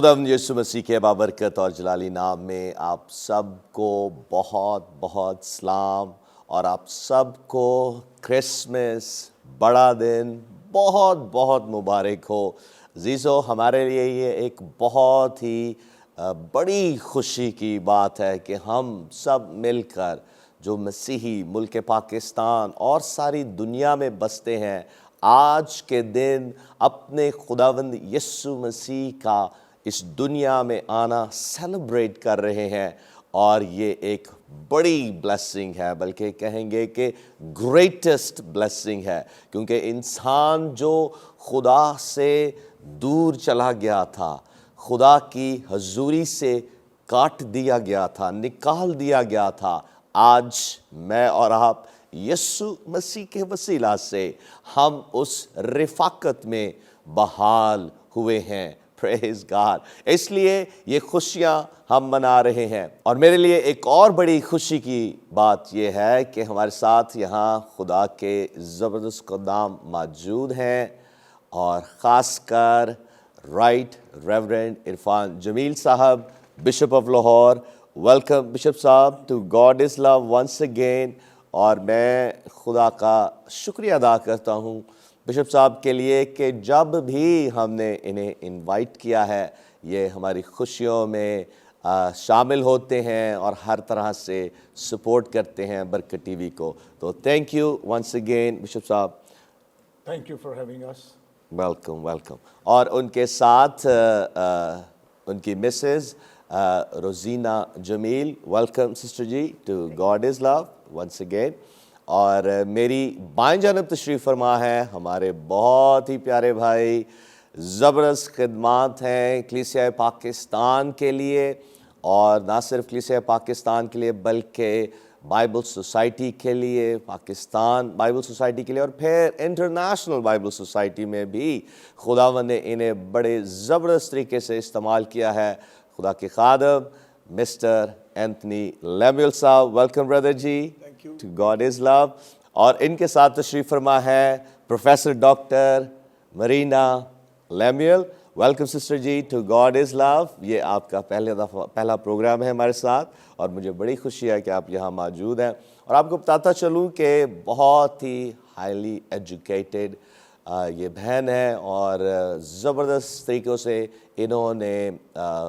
खुदावंद यीशु मसीह के बाबरकत और जलाली नाम में आप सबको बहुत बहुत सलाम और आप सबको क्रिसमस बड़ा दिन बहुत बहुत मुबारक हो। अज़ीज़ो, हमारे लिए ये एक बहुत ही बड़ी खुशी की बात है कि हम सब मिलकर जो मसीही मुल्क पाकिस्तान और सारी दुनिया में बसते हैं, आज के दिन अपने खुदावंद यीशु मसीह का इस दुनिया में आना सेलिब्रेट कर रहे हैं। और ये एक बड़ी ब्लेसिंग है, बल्कि कहेंगे कि ग्रेटेस्ट ब्लेसिंग है, क्योंकि इंसान जो खुदा से दूर चला गया था, खुदा की हजूरी से काट दिया गया था, निकाल दिया गया था, आज मैं और आप यीशु मसीह के वसीला से हम उस रिफाकत में बहाल हुए हैं। Praise God. इसलिए ये खुशियाँ हम मना रहे हैं। और मेरे लिए एक और बड़ी खुशी की बात ये है कि हमारे साथ यहाँ खुदा के ज़बरदस्त ख़ुदाम मौजूद हैं, और ख़ासकर राइट रेवरेंड इरफान जमील साहब, bishop of Lahore. Welcome bishop साहब to God is love once again. और मैं खुदा का शुक्रिया अदा करता हूँ बिशप साहब के लिए कि जब भी हमने इन्हें इनवाइट किया है, ये हमारी खुशियों में शामिल होते हैं और हर तरह से सपोर्ट करते हैं बरकत टीवी को। तो thank you once again bishop साहब। Thank you for having us. Welcome welcome. और उनके साथ उनकी Mrs Rozina Jameel. Welcome sister ji to God is love once again. और मेरी बाएं जानब तशरीफ़ फरमा है हमारे बहुत ही प्यारे भाई, ज़बरदस्त खिदमात हैं कलीसिया पाकिस्तान के लिए, और ना सिर्फ कलीसिया पाकिस्तान के लिए बल्कि बाइबल सोसाइटी के लिए, पाकिस्तान बाइबल सोसाइटी के लिए, और फिर इंटरनेशनल बाइबल सोसाइटी में भी खुदावंद ने इन्हें बड़े ज़बरदस्त तरीके से इस्तेमाल किया है। खुदा के खादम मिस्टर एंथनी लेम्यूल साहब, welcome brother ji to God is love. और इनके साथ तशरीफ़ फरमा है professor doctor Marina Lemuel. Welcome sister ji to God is love. ये आपका पहला प्रोग्राम है हमारे साथ, और मुझे बड़ी खुशी है कि आप यहाँ मौजूद हैं। और आपको बताता चलूँ कि बहुत ही हाईली एजुकेटेड ये बहन है, और ज़बरदस्त तरीक़ों से इन्होंने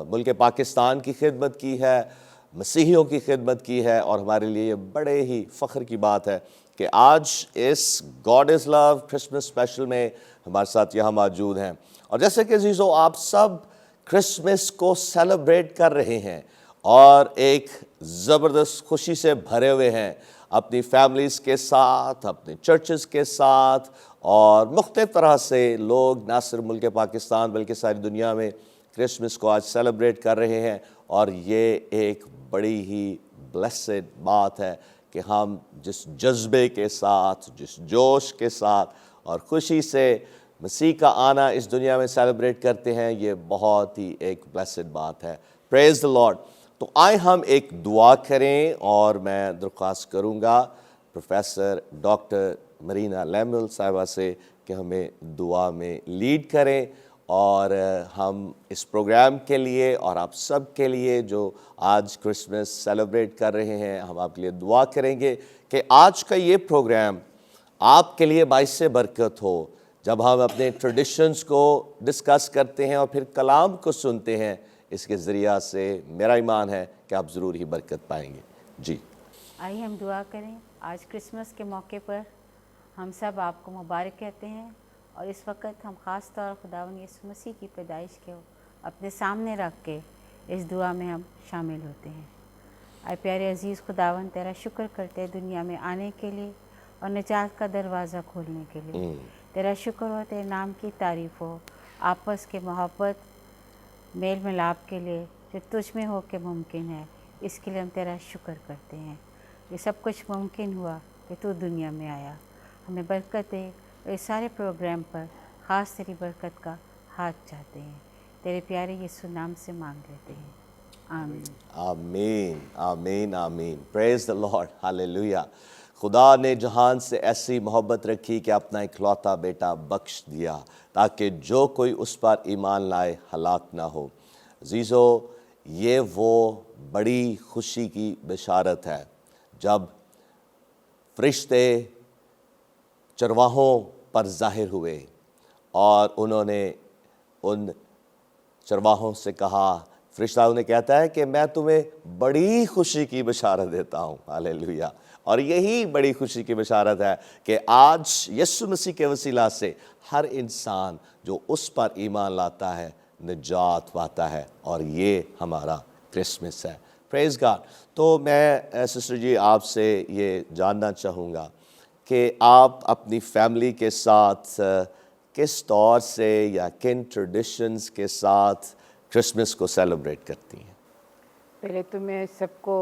मुल्क पाकिस्तान की खिदमत की है, मसीहियों की खिदमत की है। और हमारे लिए ये बड़े ही फ़ख्र की बात है कि आज इस God is love Christmas special में हमारे साथ यहाँ मौजूद हैं। और जैसे कि अज़ीज़ों, आप सब क्रिसमस को सेलिब्रेट कर रहे हैं और एक ज़बरदस्त खुशी से भरे हुए हैं, अपनी फैमिलीज़ के साथ, अपने चर्चेस के साथ, और मुख्तलिफ़ तरह से लोग ना सिर्फ मुल्क पाकिस्तान बल्कि सारी दुनिया में क्रिसमस को आज सेलिब्रेट कर रहे हैं। और ये एक बड़ी ही ब्लेसेड बात है कि हम जिस जज्बे के साथ, जिस जोश के साथ और खुशी से मसीह का आना इस दुनिया में सेलिब्रेट करते हैं, ये बहुत ही एक ब्लेसेड बात है। Praise the Lord. तो आए हम एक दुआ करें, और मैं दरख्वास्त करूँगा प्रोफेसर डॉक्टर मरीना लेम्यूल साहिबा से कि हमें दुआ में लीड करें। और हम इस प्रोग्राम के लिए और आप सब के लिए जो आज क्रिसमस सेलिब्रेट कर रहे हैं, हम आपके लिए दुआ करेंगे कि आज का ये प्रोग्राम आपके लिए बाइस बरकत हो। जब हम अपने ट्रेडिशंस को डिस्कस करते हैं और फिर कलाम को सुनते हैं, इसके ज़रिया से मेरा ईमान है कि आप ज़रूर ही बरकत पाएंगे। जी आइए हम दुआ करें। आज क्रिसमस के मौके पर हम सब आपको मुबारक कहते हैं, और इस वक्त हम ख़ास तौर खुदावंद यीशु मसीह की पैदाइश को अपने सामने रख के इस दुआ में हम शामिल होते हैं। आए प्यारे अजीज़ खुदावंद, तेरा शुक्र करते हैं दुनिया में आने के लिए और निजात का दरवाज़ा खोलने के लिए। तेरा शुक्र हो, तेरे नाम की तारीफ़ हो, आपस के मोहब्बत मेल मिलाप के लिए जो तुझ में हो के मुमकिन है, इसके लिए हम तेरा शुक्र करते हैं। ये सब कुछ मुमकिन हुआ कि तू दुनिया में आया। हमें बरकत दे, और इस सारे प्रोग्राम पर ख़ास तेरी बरकत का हाथ चाहते हैं। तेरे प्यारे यीशु नाम से मांग लेते हैं, आमीन आमीन आमीन आमीन। Praise the Lord, hallelujah. खुदा ने जहान से ऐसी मोहब्बत रखी कि अपना इकलौता बेटा बख्श दिया, ताकि जो कोई उस पर ईमान लाए हलाक ना हो। عزیزو یہ وہ بڑی خوشی کی بشارت ہے جب فرشتے چرواہوں پر ظاہر ہوئے اور انہوں نے ان چرواہوں سے کہا، فرشتہ انہیں کہتا ہے کہ میں تمہیں بڑی خوشی کی بشارت دیتا ہوں، ہاللیلویہ۔ اور یہی بڑی خوشی کی بشارت ہے کہ آج یسوع مسیح کے وسیلہ سے ہر انسان جو اس پر ایمان لاتا ہے نجات پاتا ہے، اور یہ ہمارا کرسمس ہے۔ پریز گاڈ۔ تو میں سسٹر جی آپ سے یہ جاننا چاہوں گا کہ آپ اپنی فیملی کے ساتھ کس طور سے یا کن ٹریڈیشنز کے ساتھ کرسمس کو سیلیبریٹ کرتی ہیں؟ پہلے تو میں سب کو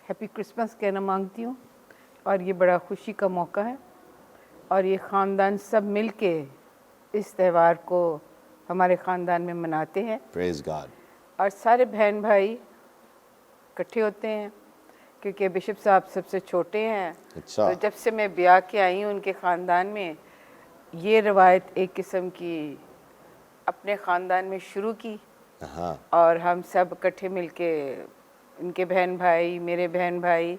ہیپی کرسمس کہنا مانگتی ہوں، اور یہ بڑا خوشی کا موقع ہے، اور یہ خاندان سب مل کے اس تہوار کو ہمارے خاندان میں مناتے ہیں، پریز گاڈ۔ اور سارے بہن بھائی اکٹھے ہوتے ہیں، کیونکہ بشپ صاحب سب سے چھوٹے ہیں۔ اچھا۔ تو جب سے میں بیاہ کے آئی ہوں ان کے خاندان میں، یہ روایت ایک قسم کی اپنے خاندان میں شروع کی، ہاں، اور ہم سب اکٹھے مل کے ان کے بہن بھائی، میرے بہن بھائی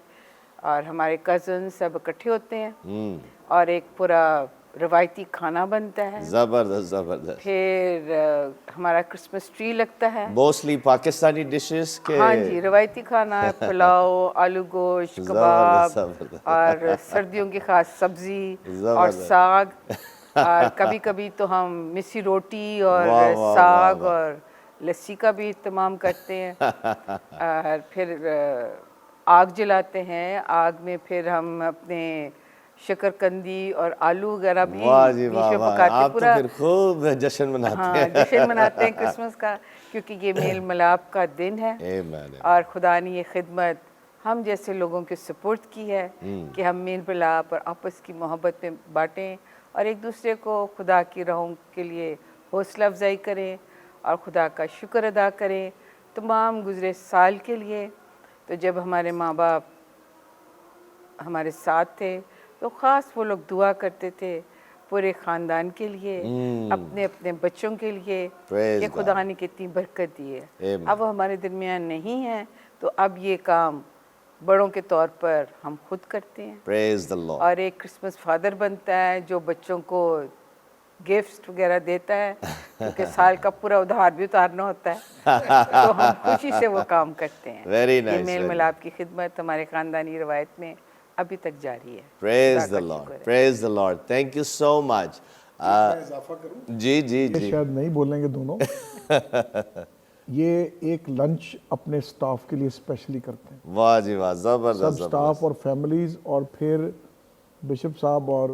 اور ہمارے کزن سب اکٹھے ہوتے ہیں، اور ایک پورا روایتی کھانا بنتا ہے۔ زبردست زبردست۔ پھر ہمارا کرسمس ٹری لگتا ہے۔ موسٹلی پاکستانی ڈشز کے؟ ہاں جی، روایتی کھانا ہے، پلاؤ، آلو گوشت، کباب، زبردست۔ اور سردیوں کی خاص سبزی اور زبردست۔ ساگ، اور کبھی کبھی تو ہم مسی روٹی اور واہ واہ ساگ واہ۔ اور لسی کا بھی اہتمام کرتے ہیں، اور پھر آگ جلاتے ہیں، آگ میں پھر ہم اپنے شکر کندی اور آلو وغیرہ بھی واہ جی بیچ واہ میں واہ، پکاتے، آپ تو پورا پھر خوب جشن مناتے ہاں ہیں۔ جشن مناتے ہیں کرسمس کا، کیونکہ یہ میل ملاپ کا دن ہے، آمین۔ اور خدا نے یہ خدمت ہم جیسے لوگوں کے سپورٹ کی ہے کہ ہم میل ملاپ اور آپس کی محبت میں بانٹیں، اور ایک دوسرے کو خدا کی راہوں کے لیے حوصلہ افزائی کریں، اور خدا کا شکر ادا کریں تمام گزرے سال کے لیے۔ تو جب ہمارے ماں باپ ہمارے ساتھ تھے تو خاص وہ لوگ دعا کرتے تھے پورے خاندان کے لیے، اپنے اپنے بچوں کے لیے، Praise کہ God. خدا نے کتنی برکت دی ہے۔ Amen. اب وہ ہمارے درمیان نہیں ہیں، تو اب یہ کام بڑوں کے طور پر ہم خود کرتے ہیں، Praise the Lord. اور ایک کرسمس فادر بنتا ہے جو بچوں کو گفٹ وغیرہ دیتا ہے، کیونکہ سال کا پورا ادھار بھی اتارنا ہوتا ہے، تو ہم خوشی سے وہ کام کرتے ہیں۔ Very یہ nice, میل very ملاپ کی خدمت ہمارے خاندانی روایت میں ابھی تک جاری ہے۔ Praise خدا the کا Lord. شکر ہے۔ Praise the Lord. Thank you so much. میں اضافہ کروں؟ جی جی یہ جی۔ شاید نہیں بولیں گے دونوں، یہ ایک لنچ اپنے سٹاف کے لیے اسپیشلی کرتے ہیں، واہ جی واہ، سب زبردست سٹاف زبردست۔ اور فیملیز، اور پھر بشپ صاحب اور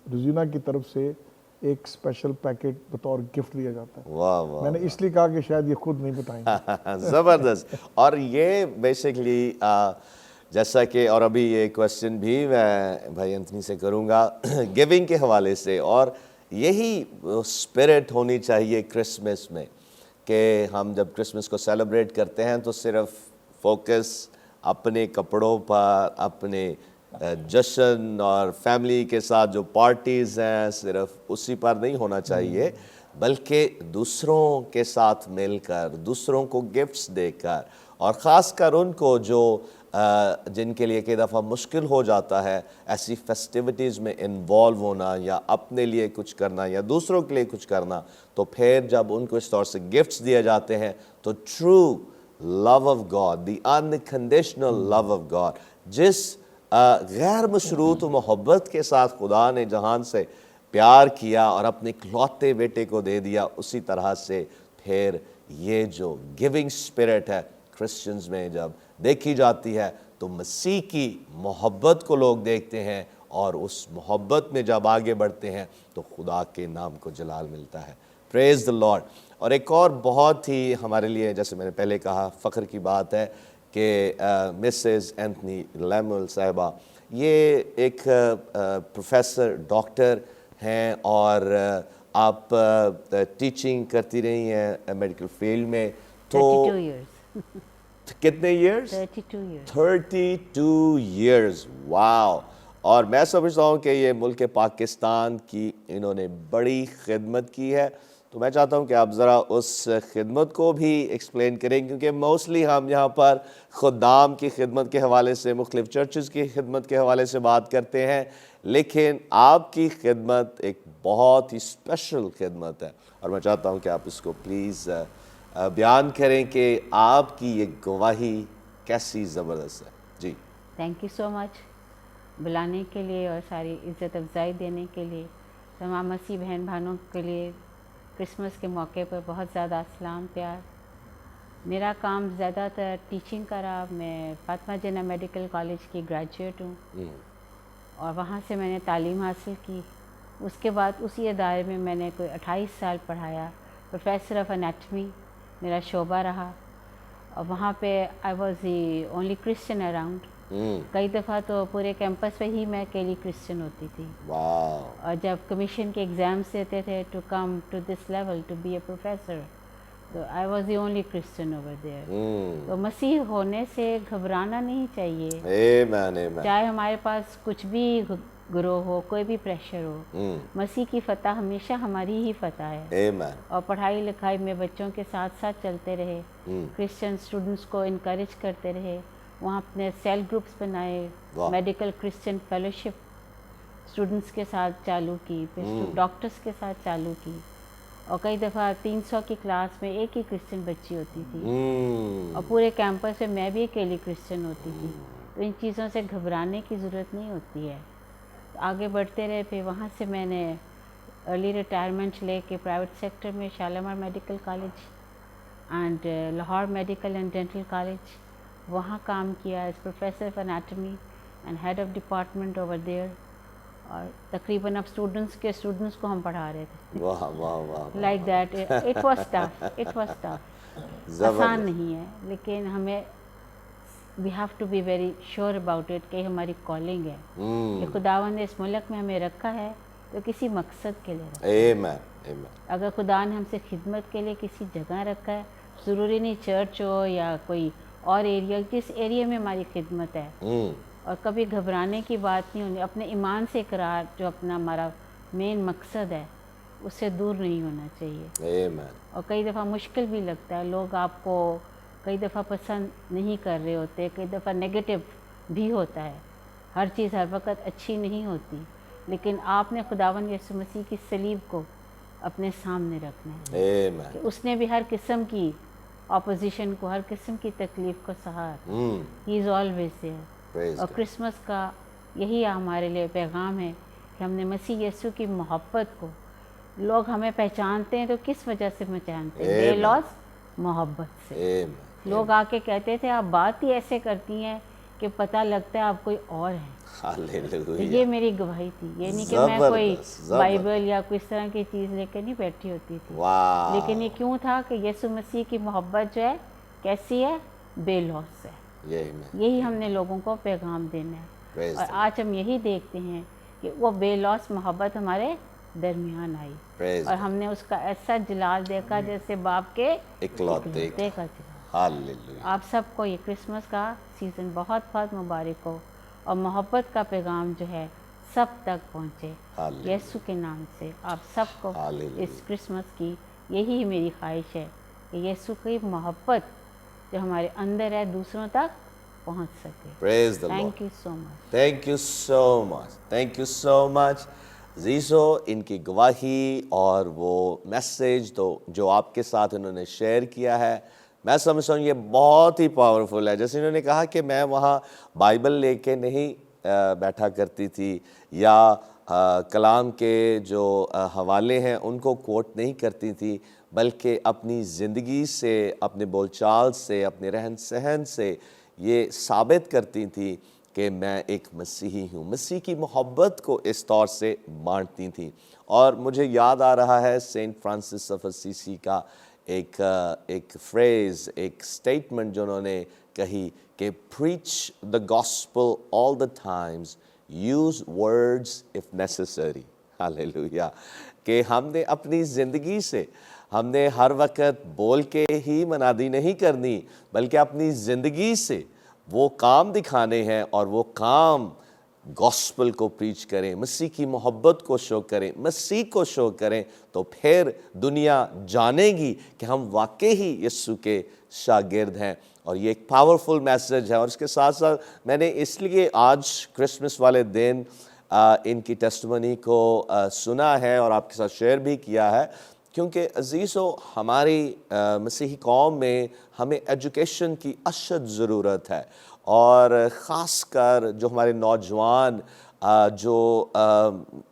رزینہ کی طرف سے ایک اسپیشل پیکٹ بطور گفٹ دیا جاتا ہے۔ واہ واہ میں نے اس لیے کہا کہ شاید یہ خود نہیں بتائیں گے۔ زبردست۔ اور یہ بیسکلی جیسا کہ، اور ابھی یہ کویسچن بھی میں بھائی انتھنی سے کروں گا گیونگ کے حوالے سے، اور یہی اسپرٹ ہونی چاہیے کرسمس میں کہ ہم جب کرسمس کو سیلیبریٹ کرتے ہیں تو صرف فوکس اپنے کپڑوں پر، اپنے جشن اور فیملی کے ساتھ جو پارٹیز ہیں صرف اسی پر نہیں ہونا چاہیے، بلکہ دوسروں کے ساتھ مل کر، دوسروں کو گفٹس دے کر، اور خاص کر ان کو جو جن کے لیے کئی دفعہ مشکل ہو جاتا ہے ایسی فیسٹیوٹیز میں انوالو ہونا، یا اپنے لیے کچھ کرنا یا دوسروں کے لیے کچھ کرنا، تو پھر جب ان کو اس طور سے گفٹس دیے جاتے ہیں تو true love of God, the unconditional love of God, جس غیر مشروط محبت کے ساتھ خدا نے جہان سے پیار کیا اور اپنے اکلوتے بیٹے کو دے دیا، اسی طرح سے پھر یہ جو گیونگ اسپرٹ ہے کرسچنز میں جب دیکھی جاتی ہے تو مسیح کی محبت کو لوگ دیکھتے ہیں، اور اس محبت میں جب آگے بڑھتے ہیں تو خدا کے نام کو جلال ملتا ہے۔ پریز دی لارڈ۔ اور ایک اور بہت ہی ہمارے لیے، جیسے میں نے پہلے کہا، فخر کی بات ہے کہ مسز اینتھنی لیمل صاحبہ یہ ایک پروفیسر ڈاکٹر ہیں، اور آپ ٹیچنگ کرتی رہی ہیں میڈیکل فیلڈ میں، تو 32 years. کتنے ایئرس؟ 32 years. 32 ایئرز، واو۔ اور میں سمجھتا ہوں کہ یہ ملک پاکستان کی انہوں نے بڑی خدمت کی ہے، تو میں چاہتا ہوں کہ آپ ذرا اس خدمت کو بھی ایکسپلین کریں، کیونکہ موسٹلی ہم یہاں پر خدام کی خدمت کے حوالے سے، مختلف چرچز کی خدمت کے حوالے سے بات کرتے ہیں، لیکن آپ کی خدمت ایک بہت ہی اسپیشل خدمت ہے، اور میں چاہتا ہوں کہ آپ اس کو پلیز بیان کریں کہ آپ کی یہ گواہی کیسی زبردست ہے. جی تھینک یو سو مچ بلانے کے لیے اور ساری عزت افزائی دینے کے لیے. تمام مسیح بہن بھائیوں کے لیے کرسمس کے موقع پر بہت زیادہ سلام پیار. میرا کام زیادہ تر ٹیچنگ کا رہا. میں فاطمہ جنہ میڈیکل کالج کی گریجویٹ ہوں اور وہاں سے میں نے تعلیم حاصل کی. اس کے بعد اسی ادارے میں میں نے کوئی 28 سال پڑھایا. پروفیسر آف انیٹمی میرا شعبہ رہا اور وہاں پہ آئی was the only Christian around. کئی دفعہ تو پورے کیمپس پہ ہی میں اکیلی کرسچن ہوتی تھی. واو. اور جب کمیشن کے ایگزامس دیتے تھے to come to this level to be a professor, تو I was the only Christian over there. تو مسیح ہونے سے گھبرانا نہیں چاہیے. آمین آمین. چاہے ہمارے پاس کچھ بھی گروہ ہو، کوئی بھی پریشر ہو، مسیح کی فتح ہمیشہ ہماری ہی فتح ہے. آمین. اور پڑھائی لکھائی میں بچوں کے ساتھ ساتھ چلتے رہے، کرسچن اسٹوڈنٹس کو انکریج کرتے رہے. وہاں اپنے سیل گروپس بنائے، میڈیکل کرسچن فیلوشپ اسٹوڈنٹس کے ساتھ چالو کی، پھر ڈاکٹرس کے ساتھ چالو کی. اور کئی دفعہ 300 کی کلاس میں ایک ہی کرسچن بچی ہوتی تھی اور پورے کیمپس میں بھی اکیلی کرسچن ہوتی تھی. تو ان چیزوں سے گھبرانے کی ضرورت نہیں ہوتی ہے. آگے بڑھتے رہے. پھر وہاں سے میں نے ارلی ریٹائرمنٹ لے کے پرائیویٹ سیکٹر میں Shalimar medical college and Lahore medical and dental college وہاں کام کیا as professor of anatomy and head of department over there. اور تقریباً اب اسٹوڈنٹس کو ہم پڑھا رہے تھے. واہ واہ واہ. Like that. It was tough. آسان نہیں ہے، لیکن ہمیں we have to be very sure about it کہ ہماری کالنگ ہے کہ خداوند نے اس ملک میں ہمیں رکھا ہے تو کسی مقصد کے لیے رکھا ہے. آمین آمین. اگر خدا نے ہم سے خدمت کے لیے کسی جگہ رکھا ہے، ضروری نہیں چرچ ہو یا کوئی اور ایریا، جس ایریا میں ہماری خدمت ہے. اور کبھی گھبرانے کی بات نہیں ہونی. اپنے ایمان سے اقرار جو اپنا ہمارا مین مقصد ہے اس سے دور نہیں ہونا چاہیے. آمین. اور کئی دفعہ مشکل بھی لگتا ہے. لوگ آپ کو کئی دفعہ پسند نہیں کر رہے ہوتے، کئی دفعہ نیگیٹو بھی ہوتا ہے. ہر چیز ہر وقت اچھی نہیں ہوتی، لیکن آپ نے خداوند یسوع مسیح کی صلیب کو اپنے سامنے رکھنا ہے آمین. کہ اس نے بھی ہر قسم کی اپوزیشن کو، ہر قسم کی تکلیف کو سہا. ہی از آلویز دیئر. Praise اور God. کرسمس کا یہی ہمارے لیے پیغام ہے کہ ہم نے مسیح یسوع کی محبت کو، لوگ ہمیں پہچانتے ہیں تو کس وجہ سے پہچانتے ہیں؟ بے لوث محبت سے. آمین. لوگ آ کے کہتے تھے آپ بات ہی ایسے کرتی ہیں کہ پتہ لگتا ہے آپ کوئی اور ہیں. تو ہاللیلویا. یہ میری گواہی تھی. یہ نہیں کہ میں کوئی بائبل یا کوئی اس طرح کی چیز لے کے نہیں بیٹھی ہوتی تھی، واہ. لیکن یہ کیوں تھا کہ یسوع مسیح کی محبت جو ہے کیسی ہے؟ بے لوث ہے. یہی ہم نے لوگوں کو پیغام دینا ہے. Praise اور the آج ہم یہی دیکھتے ہیں کہ وہ بے لوث محبت ہمارے درمیان آئی Praise اور ہم نے اس کا ایسا جلال دیکھا جیسے باپ کے اکلوتے کا جلال. ہاللیلویا. آپ سب کو یہ کرسمس کا سیزن بہت بہت مبارک ہو اور محبت کا پیغام جو ہے سب تک پہنچے. ہاللیلویا. یسوع کے نام سے آپ سب کو ہاللیلویا. اس کرسمس کی یہی میری خواہش ہے کہ یسوع کی محبت جو ہمارے اندر ہے دوسروں تک پہنچ سکے. Praise the Lord. Thank you so much. Thank you so much. Thank you so much. عزیزو، ان کی گواہی اور وہ میسیج تو جو آپ کے ساتھ انہوں نے شیئر کیا ہے، میں سمجھتا ہوں یہ بہت ہی پاورفل ہے. جیسے انہوں نے کہا کہ میں وہاں بائبل لے کے نہیں بیٹھا کرتی تھی یا کلام کے جو حوالے ہیں ان کو کوٹ نہیں کرتی تھی، بلکہ اپنی زندگی سے، اپنے بول چال سے، اپنے رہن سہن سے یہ ثابت کرتی تھی کہ میں ایک مسیحی ہوں. مسیح کی محبت کو اس طور سے بانٹتی تھیں. اور مجھے یاد آ رہا ہے سینٹ فرانسس آف اسیسی کا ایک فریز، ایک سٹیٹمنٹ جو انہوں نے کہی کہ preach the gospel all the times, use words if necessary. ہاللیلویا. کہ ہم نے اپنی زندگی سے، ہم نے ہر وقت بول کے ہی منادی نہیں کرنی، بلکہ اپنی زندگی سے وہ کام دکھانے ہیں اور وہ کام گاسپل کو پریچ کریں, مسیح کی محبت کو شو کریں, مسیح کو شو کریں, تو پھر دنیا جانے گی کہ ہم واقعی ہی یسوع کے شاگرد ہیں. اور یہ ایک پاورفل میسج ہے. اور اس کے ساتھ ساتھ میں نے اس لیے آج کرسمس والے دن ان کی ٹیسٹمنی کو سنا ہے اور آپ کے ساتھ شیئر بھی کیا ہے, کیونکہ عزیزو ہماری مسیحی قوم میں ہمیں ایجوکیشن کی اشد ضرورت ہے, اور خاص کر جو ہمارے نوجوان جو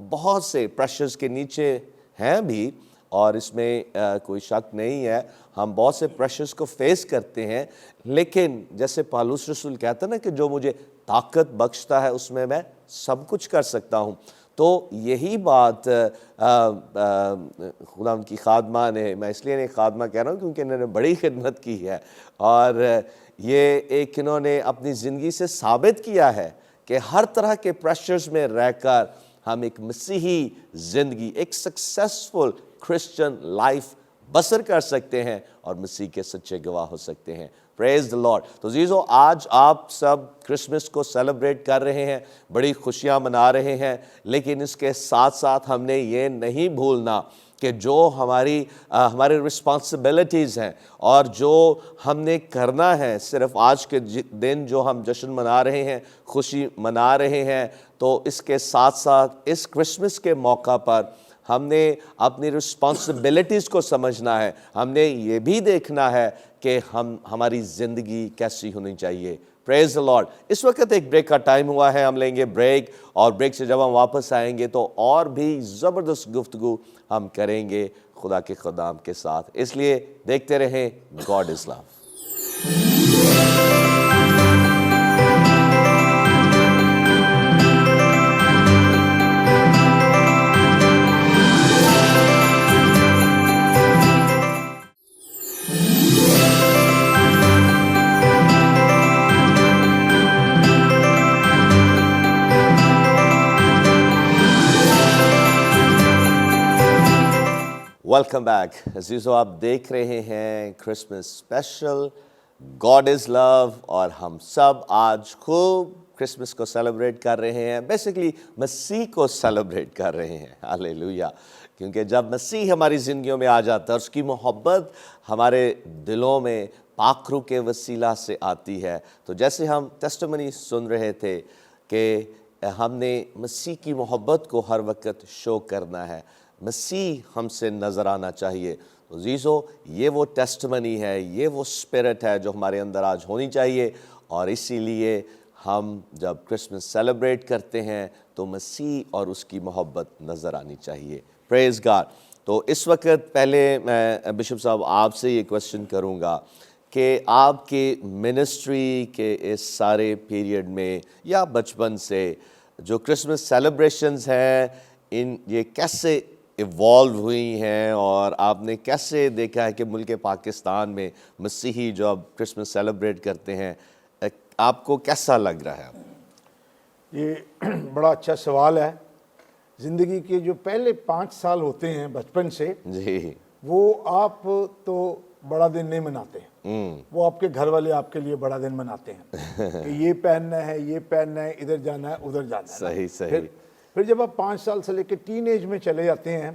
بہت سے پریشرز کے نیچے ہیں بھی, اور اس میں کوئی شک نہیں ہے ہم بہت سے پریشرز کو فیس کرتے ہیں, لیکن جیسے پالوس رسول کہتا ہے نا کہ جو مجھے طاقت بخشتا ہے اس میں میں سب کچھ کر سکتا ہوں. تو یہی بات خدا ان کی خادمہ نے, میں اس لیے نہیں خادمہ کہہ رہا ہوں کیونکہ انہوں نے بڑی خدمت کی ہے, اور یہ ایک انہوں نے اپنی زندگی سے ثابت کیا ہے کہ ہر طرح کے پریشرز میں رہ کر ہم ایک مسیحی زندگی, ایک سکسیسفل کرسچن لائف بسر کر سکتے ہیں اور مسیح کے سچے گواہ ہو سکتے ہیں. پریز دی لارڈ. تو عزیزو آج آپ سب کرسمس کو سیلیبریٹ کر رہے ہیں, بڑی خوشیاں منا رہے ہیں, لیکن اس کے ساتھ ساتھ ہم نے یہ نہیں بھولنا کہ جو ہمارے رسپانسبلٹیز ہیں اور جو ہم نے کرنا ہے, صرف آج کے دن جو ہم جشن منا رہے ہیں, خوشی منا رہے ہیں, تو اس کے ساتھ ساتھ اس کرسمس کے موقع پر ہم نے اپنی رسپانسبلٹیز کو سمجھنا ہے. ہم نے یہ بھی دیکھنا ہے کہ ہماری زندگی کیسی ہونی چاہیے. پریز دی لارڈ. اس وقت ایک بریک کا ٹائم ہوا ہے, ہم لیں گے بریک, اور بریک سے جب ہم واپس آئیں گے تو اور بھی زبردست گفتگو ہم کریں گے خدا کے خدام کے ساتھ. اس لیے دیکھتے رہیں God is love. Welcome back. عزیزو آپ دیکھ رہے ہیں Christmas special God is love, اور ہم سب آج خوب کرسمس کو سیلیبریٹ کر رہے ہیں, بیسیکلی مسیح کو سیلیبریٹ کر رہے ہیں. ہاللیلویہ. کیونکہ جب مسیح ہماری زندگیوں میں آ جاتا ہے, اس کی محبت ہمارے دلوں میں پاک روح کے وسیلہ سے آتی ہے. تو جیسے ہم ٹیسٹمنی سن رہے تھے کہ ہم نے مسیح کی محبت کو ہر وقت شو کرنا ہے, مسیح ہم سے نظر آنا چاہیے. عزیزو یہ وہ ٹیسٹمنی ہے, یہ وہ اسپرٹ ہے جو ہمارے اندر آج ہونی چاہیے, اور اسی لیے ہم جب کرسمس سیلیبریٹ کرتے ہیں تو مسیح اور اس کی محبت نظر آنی چاہیے. پریز گاڈ. تو اس وقت پہلے میں بشپ صاحب آپ سے یہ کویسچن کروں گا کہ آپ کے منسٹری کے اس سارے پیریڈ میں یا بچپن سے جو کرسمس سیلیبریشنز ہیں, یہ کیسے ایوالو ہوئی ہیں, اور آپ نے کیسے دیکھا ہے کہ ملک پاکستان میں مسیحی جو اب کرسمس سیلیبریٹ کرتے ہیں, آپ کو کیسا لگ رہا ہے؟ یہ بڑا اچھا سوال ہے. زندگی کے جو پہلے 5 سال ہوتے ہیں بچپن سے, جی, وہ آپ تو بڑا دن نہیں مناتے, وہ آپ کے گھر والے آپ کے لیے بڑا دن مناتے ہیں کہ یہ پہننا ہے, یہ پہننا ہے, ادھر جانا ہے, ادھر جانا ہے. صحیح. پھر جب آپ 5 سال سے لے کے ٹین ایج میں چلے جاتے ہیں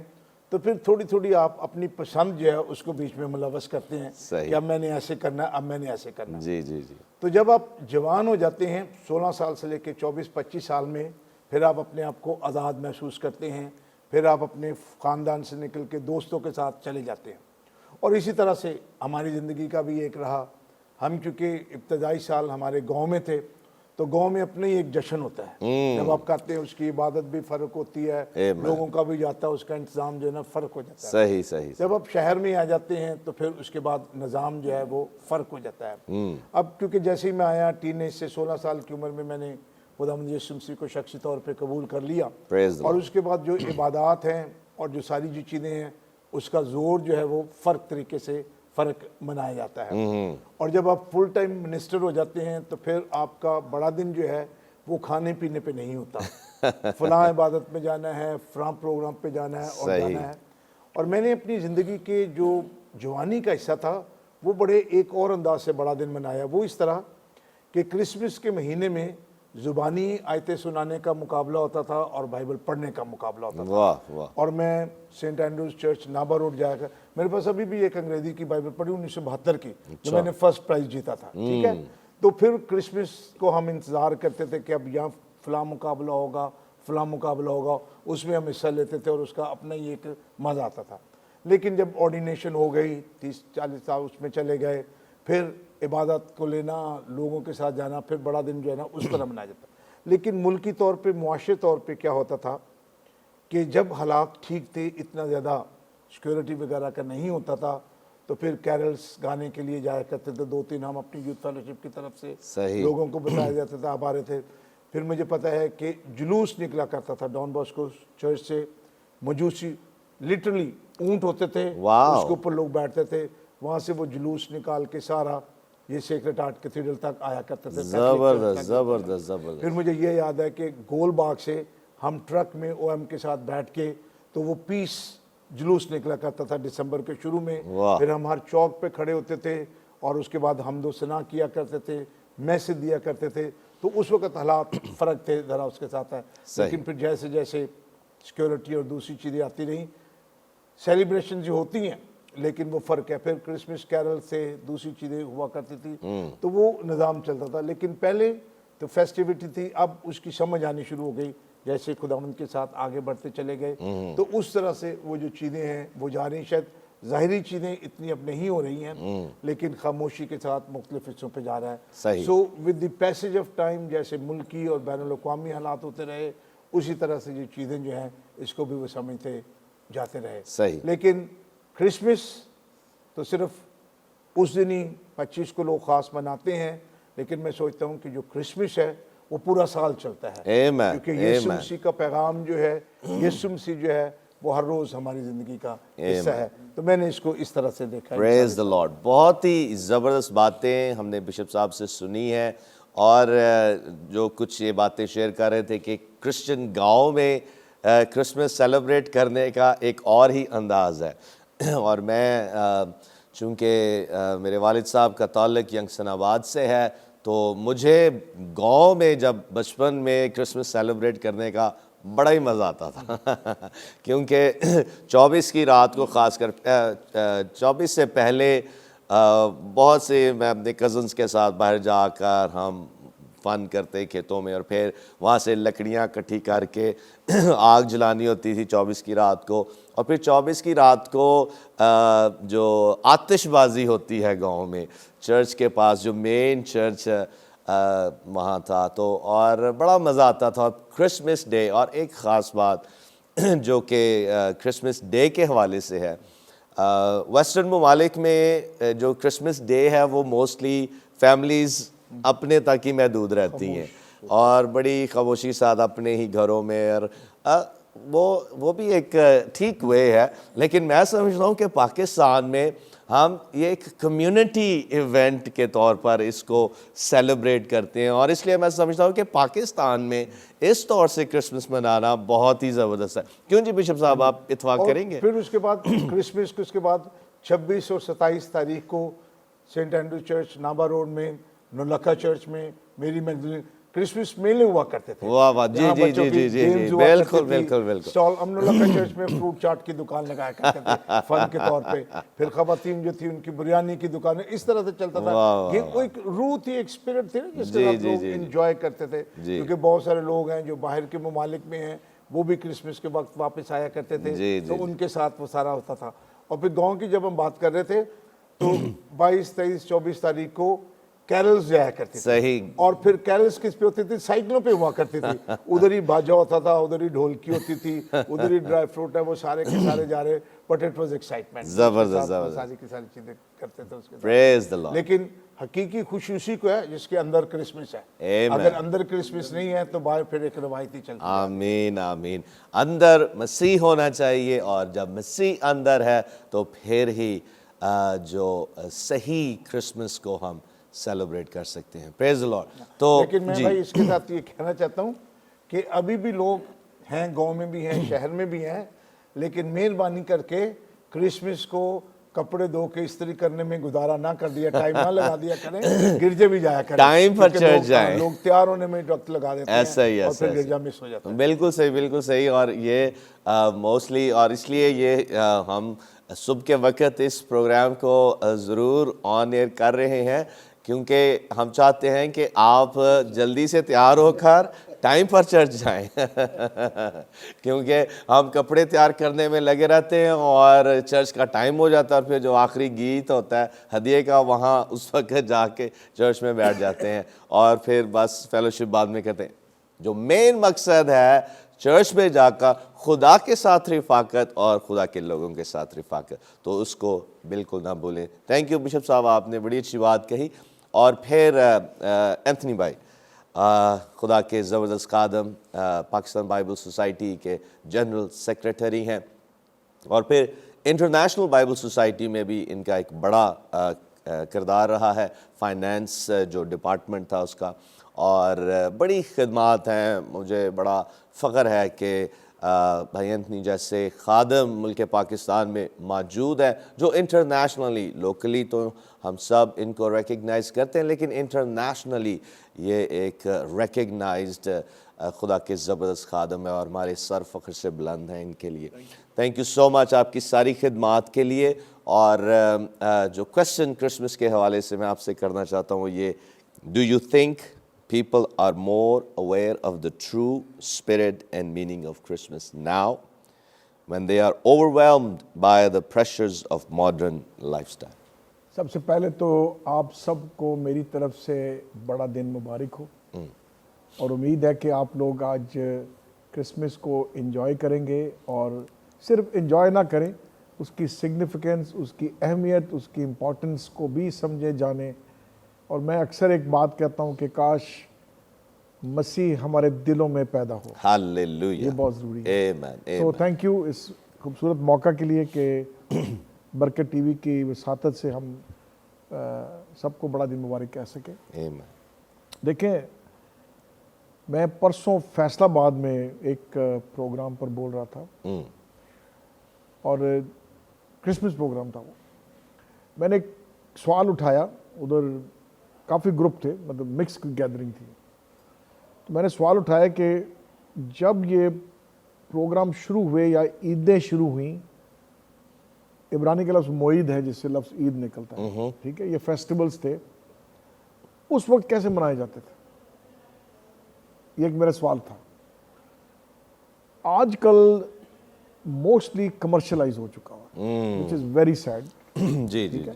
تو پھر تھوڑی آپ اپنی پسند جو ہے اس کو بیچ میں ملوث کرتے ہیں کہ اب میں نے ایسے کرنا ہے, اب میں نے ایسے کرنا ہے. جی. تو جب آپ جوان ہو جاتے ہیں 16 سال سے لے کے 24-25 سال میں, پھر آپ اپنے آپ کو آزاد محسوس کرتے ہیں, پھر آپ اپنے خاندان سے نکل کے دوستوں کے ساتھ چلے جاتے ہیں. اور اسی طرح سے ہماری زندگی کا بھی ایک رہا. ہم چونکہ ابتدائی سال ہمارے گاؤں میں تھے, تو گاؤں میں اپنے ہی ایک جشن ہوتا ہے, جب آپ کرتے ہیں اس کی عبادت بھی فرق ہوتی ہے, لوگوں کا بھی جاتا ہے, اس کا انتظام جو ہے نا فرق ہو جاتا ہے. صحیح. جب آپ شہر میں آ جاتے ہیں تو پھر اس کے بعد نظام جو ہے وہ فرق ہو جاتا ہے. اب کیونکہ جیسے ہی میں آیا ٹین ایج سے 16 سال کی عمر میں نے خداوند یسوع مسیح کو شخصی طور پہ قبول کر لیا, اور اس کے بعد جو عبادات ہیں اور جو ساری جو چیزیں ہیں اس کا زور جو ہے وہ فرق طریقے سے فرق منایا جاتا ہے. اور جب آپ فل ٹائم منسٹر ہو جاتے ہیں تو پھر آپ کا بڑا دن جو ہے وہ کھانے پینے پہ نہیں ہوتا, فلاں عبادت میں جانا ہے, فلاں پروگرام پہ جانا ہے اور جانا ہے. اور میں نے اپنی زندگی کے جو جوانی کا حصہ تھا وہ بڑے ایک اور انداز سے بڑا دن منایا. وہ اس طرح کہ کرسمس کے مہینے میں ज़ुबानी आयतें सुनाने का मुकाबला होता था और बाइबल पढ़ने का मुकाबला होता था। वाह वाह, और मैं सेंट एंड्रूज चर्च नाबा रोड जाया कर, मेरे पास अभी भी एक अंग्रेजी की बाइबल पढ़ी 1972 की, जो मैंने फर्स्ट प्राइज जीता था। ठीक है, तो फिर क्रिसमस को हम इंतज़ार करते थे कि अब यहाँ फ़लाँ मुकाबला होगा, फ़लाँ मुकाबला होगा, उसमें हम हिस्सा लेते थे और उसका अपना ही एक मज़ा आता था। लेकिन जब ऑर्डिनेशन हो गई, 30-40 साल उसमें चले गए, फिर इबादत को लेना, लोगों के साथ जाना, फिर बड़ा दिन जो है ना उस तरह मनाया जाता। लेकिन मुल्की तौर पे, मुआशरे तौर पे क्या होता था कि जब हालात ठीक थे, इतना ज़्यादा सिक्योरिटी वगैरह का नहीं होता था, तो फिर कैरल्स गाने के लिए जाया करते थे। 2-3 हम अपनी यूथ फेलोशिप की तरफ से सही। लोगों को बताया जाता था, आप आ रहे थे। फिर मुझे पता है कि जुलूस निकला करता था डॉन बॉस्को चर्च से, मजूसी लिटरली ऊँट होते थे, वाह। उसके ऊपर लोग बैठते थे, वहाँ से वो जुलूस निकाल के सारा ये सेक्रेट हार्ट कैथेड्रल तक आया करते थे। जबरदस्त जबरदस्त जबरदस्त। फिर मुझे ये याद है कि गोल बाग से हम ट्रक में ओएम के साथ बैठ के, तो वो पीस जुलूस निकला करता था दिसंबर के शुरू में। वाह। फिर हम हर चौक पे खड़े होते थे और उसके बाद हमदो सना किया करते थे, मैसेज दिया करते थे। तो उस वक्त हालात फ़र्क थे ज़रा उसके साथ है। लेकिन फिर जैसे जैसे सिक्योरिटी और दूसरी चीज़ें आती रहीं, सेलिब्रेशन जो होती हैं, लेकिन वो फ़र्क है। फिर क्रिसमस कैरल से दूसरी चीज़ें हुआ करती थी, तो वो निज़ाम चलता था। लेकिन पहले तो फेस्टिविटी थी, अब उसकी समझ आनी शुरू हो गई जैसे खुदावंद के साथ आगे बढ़ते चले गए। तो उस तरह से वो जो चीज़ें हैं वो जा रही, शायद ज़ाहिरी चीज़ें इतनी अब नहीं हो रही हैं, लेकिन खामोशी के साथ मुख्तलिफ हिस्सों पे जा रहा है। सही। So with the passage of time, जैसे मुल्की और बैनुल-अक़वामी हालात होते रहे, उसी तरह से ये चीज़ें जो हैं इसको भी वो समझते जाते रहे। सही। लेकिन क्रिसमस तो सिर्फ उस दिन ही 25 को लोग ख़ास मनाते हैं, लेकिन मैं सोचता हूँ कि जो क्रिसमस है वो पूरा साल चलता है। Amen, क्योंकि यीशु amen. मसीह का पैगाम जो है, यीशु मसीह जो है वो हर रोज़ हमारी ज़िंदगी का हिस्सा है। तो मैंने इसको इस तरह से देखा है। Praise the Lord. बहुत ही ज़बरदस्त बातें हमने बिशप साहब से सुनी है, और जो कुछ ये बातें शेयर कर रहे थे कि क्रिश्चियन गांव में क्रिसमस सेलिब्रेट करने का एक और ही अंदाज़ है। और मैं चूँकि मेरे वालिद साहब का ताल्लुक़ यंगसनाबाद से है, तो मुझे गांव में जब बचपन में क्रिसमस सेलिब्रेट करने का बड़ा ही मज़ा आता था। क्योंकि 24 की रात को ख़ासकर 24 से पहले बहुत से मैं अपने कज़न्स के साथ बाहर जाकर हम फ़न करते खेतों में, और फिर वहाँ से लकड़ियाँ इकट्ठी करके आग जलानी होती थी 24 की रात को। और फिर 24 की रात को जो आतिशबाज़ी होती है गांव में, चर्च के पास जो मेन चर्च वहाँ था, तो और बड़ा मज़ा आता था। क्रिसमस डे, और एक ख़ास बात जो कि क्रिसमस डे के हवाले से है, वेस्टर्न ममालिक में जो क्रिसमस डे है वो मोस्टली फैमिलीज़ अपने तक ही महदूद रहती हैं और बड़ी खामोशी के साथ अपने ही घरों में, और वो भी एक ठीक वे है। लेकिन मैं समझता हूँ कि पाकिस्तान में हम ये एक कम्युनिटी इवेंट के तौर पर इसको सेलिब्रेट करते हैं, और इसलिए मैं समझता हूँ कि पाकिस्तान में इस तौर से क्रिसमस मनाना बहुत ही ज़बरदस्त है। क्यों जी बिशप साहब, आप इत्फाक करेंगे? फिर उसके बाद क्रिसमस के उसके बाद 26 और 27 तारीख को सेंट एंड्रू चर्च नाबा रोड में, नौलखा चर्च में मेरी मैगजीन क्रिसमस मेले हुआ करते थे। वाह वाह, जी जी जी जी जी, बिल्कुल बिल्कुल बिल्कुल। स्टॉल हम नौलखा चर्च में फ्रूट चाट की दुकान लगाया करते थे फन के तौर पे। फिर खवातीन जो थी उनकी बिरयानी की दुकान, इस तरह से चलता था। ये वो एक रूह थी, एक स्पिरिट थी जिसके साथ लोग एंजॉय करते थे। क्योंकि बहुत सारे लोग हैं जो बाहर के ममालिक में हैं, वो भी क्रिसमस के वक्त वापस आया करते थे, तो उनके साथ वो सारा होता था। और फिर गाँव की जब हम बात कर रहे थे, तो 22, 23, 24 तारीख को कैरल्स जाया करती थी। सही। और फिर कैरल्स किस पे होती थी? साइकिलों पे हुआ करती थी। उधर ही बाजा होता था, उधर ही ढोलकी होती थी, उधर ही ड्राई फ्रूट है, वो सारे के सारे जा रहे, बट इट वाज एक्साइटमेंट। जबरदस्त जबरदस्त, सारी की सारी चीजें करते थे उसके साथ। Praise the Lord. लेकिन हकीकी खुशी उसी को है जिसके अंदर क्रिसमस है। अगर अंदर क्रिसमस नहीं है तो बाहर फिर एक रवायती चलती है। आमीन आमीन। अंदर मसीह होना चाहिए, और जब मसीह अंदर है तो फिर ही जो सही क्रिसमस को हम सेलिब्रेट कर सकते हैं। Praise the Lord. तो लेकिन मैं भाई इसके साथ ये कहना चाहता हूँ कि अभी भी लोग हैं, गांव में भी हैं, शहर में भी हैं, लेकिन मेहरबानी करके क्रिसमस को कपड़े धो के इस्त्री करने में गुजारा ना कर दिया, टाइम ना लगा दिया करें, गिरजे भी जाया करें, टाइम पर क्योंकि चर्च जाएं। लोग तैयार होने में वक्त लगा देते ऐसा ही, हैं और ऐसा फिर ही। गिरजा मिस हो जाता है। बिल्कुल सही। और ये मोस्टली और इसलिए ये हम सुबह के वक्त इस प्रोग्राम को ज़रूर ऑन एयर कर रहे हैं, क्योंकि हम चाहते हैं कि आप जल्दी से तैयार होकर टाइम पर चर्च जाएं क्योंकि हम कपड़े तैयार करने में लगे रहते हैं और चर्च का टाइम हो जाता है, और फिर जो आखिरी गीत होता है हदिये का, वहाँ उस वक्त जाके चर्च में बैठ जाते हैं और फिर बस फेलोशिप बाद में करते हैं। जो मेन मकसद है चर्च में जाकर खुदा के साथ रिफाकत और खुदा के लोगों के साथ रिफाकत, तो उसको बिल्कुल ना भूलें। थैंक यू बिशप साहब, आपने बड़ी अच्छी बात कही। और फिर एंथनी भाई, खुदा के ज़बरदस्त खादम, पाकिस्तान बाइबल सोसाइटी के जनरल सेक्रेटरी हैं, और फिर इंटरनेशनल बाइबल सोसाइटी में भी इनका एक बड़ा किरदार रहा है, फाइनेंस जो डिपार्टमेंट था उसका, और बड़ी खिदमात हैं। मुझे बड़ा फ़ख्र है कि भाई एंथनी जैसे खादम मुल्क पाकिस्तान में मौजूद है, जो इंटरनेशनली, लोकली तो हम सब इनको रिकग्नाइज़ करते हैं, लेकिन इंटरनेशनली ये एक रिकग्नाइज्ड खुदा के ज़बरदस्त खादम है, और हमारे सर फ़ख्र से बुलंद हैं इनके लिए। थैंक यू सो मच आपकी सारी खिदमात के लिए। और जो क्वेश्चन क्रिसमस के हवाले से मैं आपसे करना चाहता हूँ ये, do you think people are more aware of the true spirit and meaning of Christmas now when they are overwhelmed by the pressures of modern lifestyle? सबसे पहले तो आप सबको मेरी तरफ से बड़ा दिन मुबारक हो, और उम्मीद है कि आप लोग आज क्रिसमस को एंजॉय करेंगे, और सिर्फ एंजॉय ना करें, उसकी सिग्निफिकेंस, उसकी अहमियत, उसकी इम्पोर्टेंस को भी समझे जाने। और मैं अक्सर एक बात कहता हूँ कि काश मसीह हमारे दिलों में पैदा हो। हालेलुया, ये बहुत ज़रूरी है। आमीन, तो थैंक यू इस खूबसूरत मौका के लिए कि बरकत टीवी की वसातत से हम सबको बड़ा दिन मुबारक कह सकें। आमीन। देखें, मैं परसों फैसलाबाद में एक प्रोग्राम पर बोल रहा था, और क्रिसमस प्रोग्राम था वो। मैंने एक सवाल उठाया, उधर काफ़ी ग्रुप थे, मतलब मिक्स गैदरिंग थी। तो मैंने सवाल उठाया कि जब ये प्रोग्राम शुरू हुए या ईदें शुरू हुई, इब्रानी का लफ्ज़ मोईद है जिससे लफ्ज़ ईद निकलता है, ठीक है, ये फेस्टिवल्स थे, उस वक्त कैसे मनाए जाते थे, ये एक मेरा सवाल था। आजकल मोस्टली कमर्शलाइज हो चुका हुआ, विच इज़ वेरी सैड। जी जी,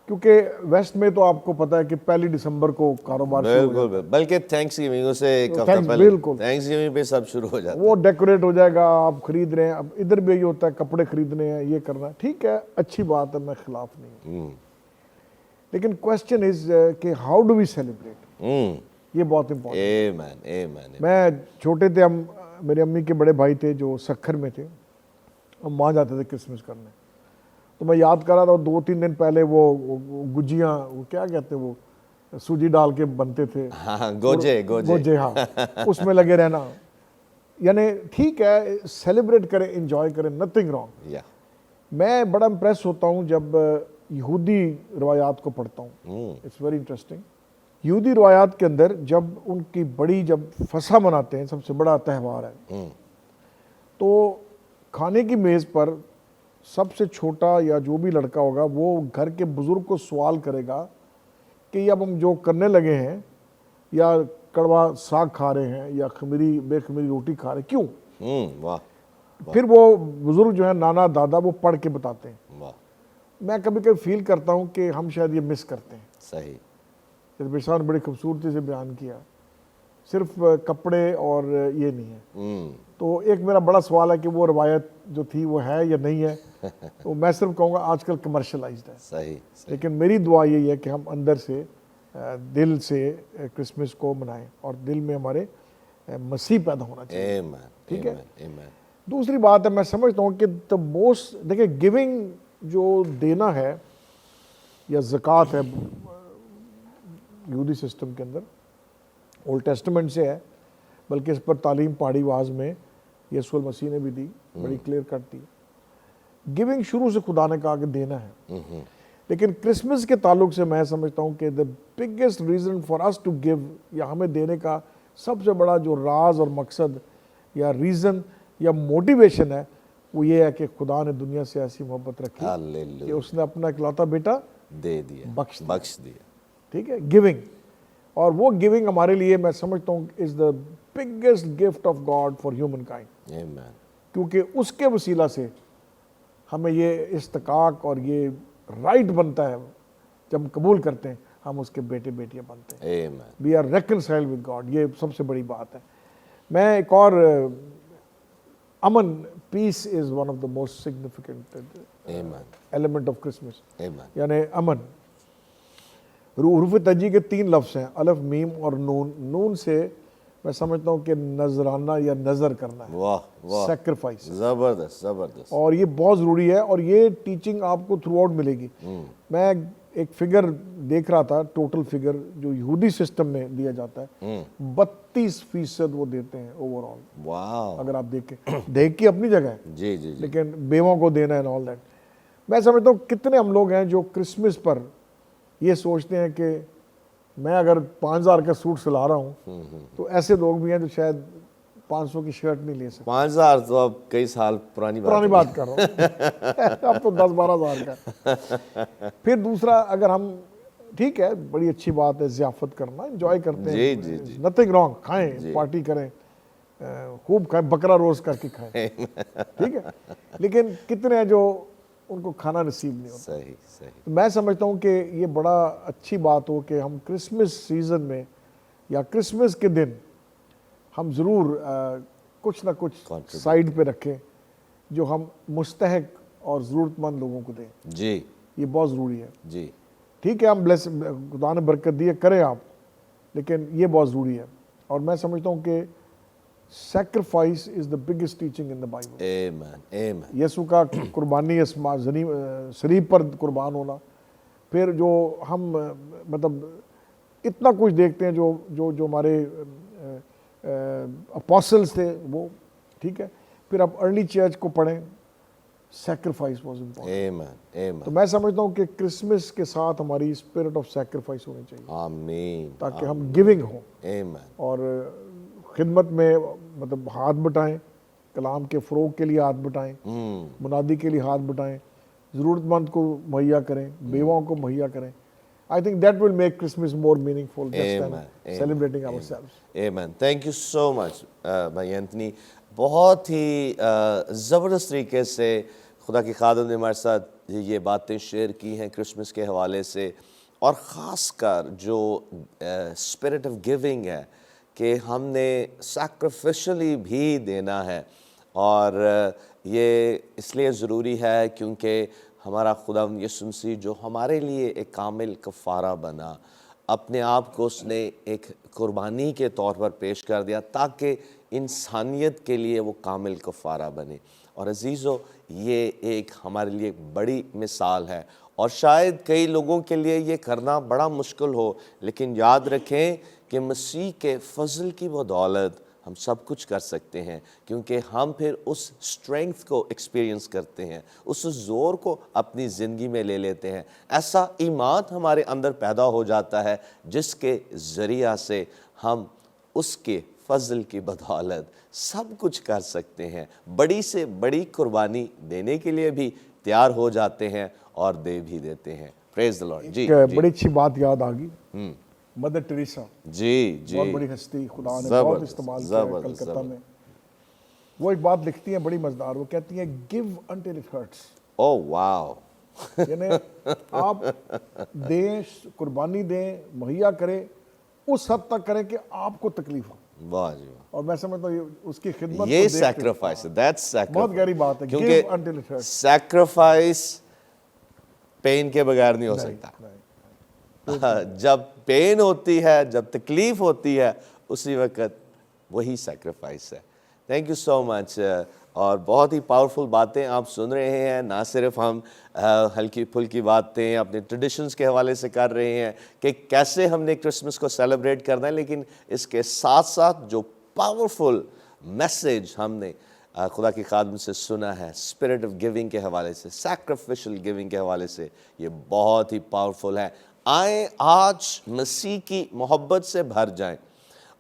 क्योंकि वेस्ट में तो आपको पता है कि 1 दिसंबर को कारोबार शुरू हो जाता है। बिल्कुल, बल्कि थैंक्स गिविंग से एक हफ्ता थैंक्स, पहले बिल्कुल। थैंक्स गिविंग पे सब शुरू हो जाता है। वो डेकोरेट हो जाएगा, आप खरीद रहे हैं। अब इधर भी यही होता है, कपड़े खरीदने हैं, ये करना है, ठीक है, अच्छी बात है, मैं खिलाफ नहीं हूँ। लेकिन क्वेश्चन इज कि हाउ डू वी सेलिब्रेट, ये बहुत इंपॉर्टेंट। आमीन, आमीन। मैं छोटे थे, हम मेरी अम्मी के बड़े भाई थे जो सखर में थे, हम वहाँ जाते थे क्रिसमस करने। तो मैं याद कर रहा था, 2-3 दिन पहले वो गुजियाँ, वो क्या कहते हैं, वो सूजी डाल के बनते थे, हाँ, गोजे, हाँ, उसमें लगे रहना। यानी ठीक है, सेलिब्रेट करें, एंजॉय करें, नथिंग रॉन्ग। मैं बड़ा इम्प्रेस होता हूँ जब यहूदी रवायात को पढ़ता हूँ, इट्स वेरी इंटरेस्टिंग। यहूदी रवायात के अंदर जब उनकी बड़ी, जब फसह मनाते हैं, सबसे बड़ा त्यौहार है, तो खाने की मेज़ पर सबसे छोटा या जो भी लड़का होगा वो घर के बुजुर्ग को सवाल करेगा कि अब हम जो करने लगे हैं, या कड़वा साग खा रहे हैं या खमीरी बेखमीरी रोटी खा रहे हैं, क्यों? वाह। फिर वो बुजुर्ग जो है, नाना दादा, वो पढ़ के बताते हैं। वाह। मैं कभी कभी फील करता हूँ कि हम शायद ये मिस करते हैं। सही। बिरसान बड़ी खूबसूरती से बयान किया, सिर्फ कपड़े और ये नहीं है। तो एक मेरा बड़ा सवाल है कि वो रवायत जो थी वो है या नहीं है। तो मैं सिर्फ कहूँगा आजकल कमर्शलाइज्ड है। सही। लेकिन मेरी दुआ यही है कि हम अंदर से, दिल से क्रिसमस को मनाएं, और दिल में हमारे मसीह पैदा होना चाहिए। ठीक है। दूसरी बात है, मैं समझता हूँ कि द मोस्ट, देखिए, गिविंग जो देना है या ज़कात है यहूदी सिस्टम के अंदर, ओल्ड टेस्टामेंट से है, बल्कि इस पर तालीम पहाड़ी वाज में यीशु मसीह ने भी दी, बड़ी क्लियर कट दी। गिविंग शुरू से खुदा ने कहा कि देना है, लेकिन क्रिसमस के ताल्लुक से मैं समझता हूँ कि the biggest reason for us to give, या हमें देने का सबसे बड़ा जो राज और मकसद या रीज़न या मोटिवेशन है, वो ये है कि खुदा ने दुनिया से ऐसी मोहब्बत रखी हालेलुया, कि उसने अपना इकलौता बेटा दे दिया, बख्श दिया। ठीक है, गिविंग। और वो गिविंग हमारे लिए मैं समझता हूँ is the biggest gift of God for human kind, आमीन, क्योंकि उसके वसीला से हमें ये इस्तकाक और ये राइट बनता है, जब हम कबूल करते हैं हम उसके बेटे बेटियां बनते हैं, आमीन, we are reconciled with God. ये सबसे बड़ी बात है। मैं एक और अमन, peace is one of the most significant आमीन, एलिमेंट ऑफ क्रिसमस, आमीन, यानी अमन। हरूफ तजी के 3 लफ्ज़ हैं, अलफ, मीम और नून। नून से मैं समझता हूँ कि नजराना या नज़र करना है, वाह वाह, सेक्रीफाइस, जबरदस्त जबरदस्त, और ये बहुत ज़रूरी है, और ये टीचिंग आपको थ्रू आउट मिलेगी। मैं एक फिगर देख रहा था, टोटल फिगर जो यहूदी सिस्टम में दिया जाता है, 32% वो देते हैं ओवरऑल। वाह, अगर आप देख की अपनी जगह है, जी जी जी, लेकिन बेवों को देना है ऑल दैट। मैं समझता हूँ कितने हम लोग हैं जो क्रिसमस पर ये सोचते हैं कि मैं अगर 5000 का सूट सिला रहा हूँ, तो ऐसे लोग भी हैं जो शायद 500 की शर्ट नहीं ले सकते। 5000 तो अब कई साल पुरानी बात कर रहा हूँ अब तो 10-12 हज़ार का। फिर दूसरा, अगर हम, ठीक है, बड़ी अच्छी बात है ज़ियाफ़त करना, एंजॉय करते जी, जी, जी। हैं, नथिंग रॉन्ग, खाएं, पार्टी करें, खूब खाएं, बकरा रोस्ट करके खाएं, ठीक है, लेकिन कितने हैं जो उनको खाना नसीब नहीं होता। सही सही, तो मैं समझता हूँ कि ये बड़ा अच्छी बात हो कि हम क्रिसमस सीज़न में या क्रिसमस के दिन हम ज़रूर कुछ ना कुछ साइड पे रखें जो हम मुस्तहक और ज़रूरतमंद लोगों को दें। जी ये बहुत ज़रूरी है। जी, ठीक है, हम ब्लेस, खुदा ने बरकत दी है, करें आप, लेकिन ये बहुत ज़रूरी है। और मैं समझता हूँ कि sacrifice is the biggest teaching in the Bible. आमीन आमीन, यीशु का कुर्बानी शरीफ पर कुर्बान होना, फिर जो हम मतलब इतना कुछ देखते हैं जो जो जो हमारे अपोस्टल्स थे वो, ठीक है, फिर आप अर्ली चर्च को पढ़ें, सैक्रिफाइस वाज इम्पोर्टेंट। आमीन आमीन, तो मैं समझता हूँ कि क्रिसमस के साथ हमारी स्पिरिट ऑफ सैक्रिफाइस होनी चाहिए, आमीन, ताकि हम गिविंग हों आमीन, और खिदमत में मतलब हाथ बटाएं, कलाम के फ़रोग के लिए हाथ बटाएं, मुनादी के लिए हाथ बटाएं, ज़रूरतमंद को मुहैया करें, बेवाओं को मुहैया करें। I think that will make Christmas more meaningful just then celebrating ourselves. आमीन। थैंक यू सो मच भाई एंथनी, बहुत ही ज़बरदस्त तरीके से खुदा की खादम ने हमारे साथ ये बातें शेयर की हैं क्रिसमस के हवाले से, और ख़ास कर जो स्पिरिट ऑफ गिविंग है कि हमने सैक्रिफिशली भी देना है, और ये इसलिए ज़रूरी है क्योंकि हमारा खुदा यीशु मसीह जो हमारे लिए एक कामिल कफ़ारा बना, अपने आप को उसने एक कुर्बानी के तौर पर पेश कर दिया ताकि इंसानियत के लिए वो कामिल कफ़ारा बने। और अज़ीज़ों, ये एक हमारे लिए बड़ी मिसाल है, और शायद कई लोगों के लिए ये करना बड़ा मुश्किल हो, लेकिन याद रखें कि मसीह के फ़ज़ल की बदौलत हम सब कुछ कर सकते हैं, क्योंकि हम फिर उस स्ट्रेंथ को एक्सपीरियंस करते हैं, उस ज़ोर को अपनी ज़िंदगी में ले लेते हैं। ऐसा ईमान हमारे अंदर पैदा हो जाता है जिसके ज़रिया से हम उसके फ़ज़ल की बदौलत सब कुछ कर सकते हैं, बड़ी से बड़ी कुर्बानी देने के लिए भी तैयार हो जाते हैं और दे भी देते हैं। Praise the Lord. जी, बड़ी अच्छी बात याद आ गई, मदर टेरेसा, जी जी, बहुत बड़ी हस्ती, खुदा ने बहुत इस्तेमाल किया है कलकत्ता में। वो एक बात लिखती हैं बड़ी मजेदार, वो कहती हैं give until it hurts। Oh wow, यानी आप दें, कुर्बानी दें, मुहैया करें, उस हद तक करें कि आपको तकलीफ हो। वाह जी वाह, और मैं समझता हूँ उसकी खिदमत ये सैक्रिफाइस है, दैट्स सैक्रिफाइस, बहुत गहरी बात है, क्योंकि give until it hurts। Sacrifice pain के बगैर नहीं हो सकता। जब पेन होती है, जब तकलीफ होती है, उसी वक्त वही सैक्रिफाइस है। Thank you so much. और बहुत ही पावरफुल बातें आप सुन रहे हैं, ना सिर्फ हम हल्की फुल्की बातें अपने ट्रेडिशंस के हवाले से कर रहे हैं कि कैसे हमने क्रिसमस को सेलिब्रेट करना है, लेकिन इसके साथ साथ जो पावरफुल मैसेज हमने خدا کی خادم سے سنا ہے، اسپرٹ آف گیونگ کے حوالے سے، سیکریفیشل گیونگ کے حوالے سے، یہ بہت ہی پاورفل ہے۔ آئیں آج مسیح کی محبت سے بھر جائیں،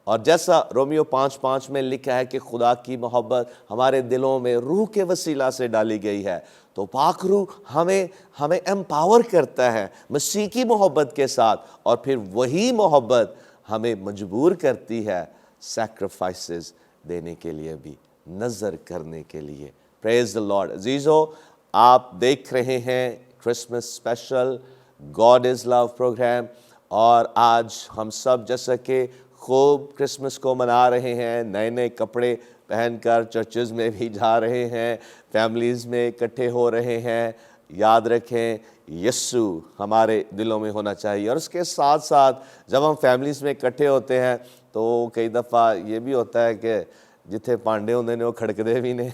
اور جیسا رومیو 5:5 میں لکھا ہے کہ خدا کی محبت ہمارے دلوں میں روح کے وسیلہ سے ڈالی گئی ہے، تو پاک روح ہمیں امپاور کرتا ہے مسیح کی محبت کے ساتھ، اور پھر وہی محبت ہمیں مجبور کرتی ہے سیکریفائسز دینے کے لیے بھی، نظر کرنے کے لیے۔ Praise the Lord. عزیزو، آپ دیکھ رہے ہیں Christmas special God is love programme, اور آج ہم سب جیسا کہ خوب کرسمس کو منا رہے ہیں، نئے نئے کپڑے پہن کر چرچز میں بھی جا رہے ہیں، فیملیز میں اکٹھے ہو رہے ہیں۔ یاد رکھیں یسوع ہمارے دلوں میں ہونا چاہیے، اور اس کے ساتھ ساتھ جب ہم فیملیز میں اکٹھے ہوتے ہیں تو کئی دفعہ یہ بھی ہوتا ہے کہ جتھے پانڈے ہوندے نے وہ کھڑکدے بھی نے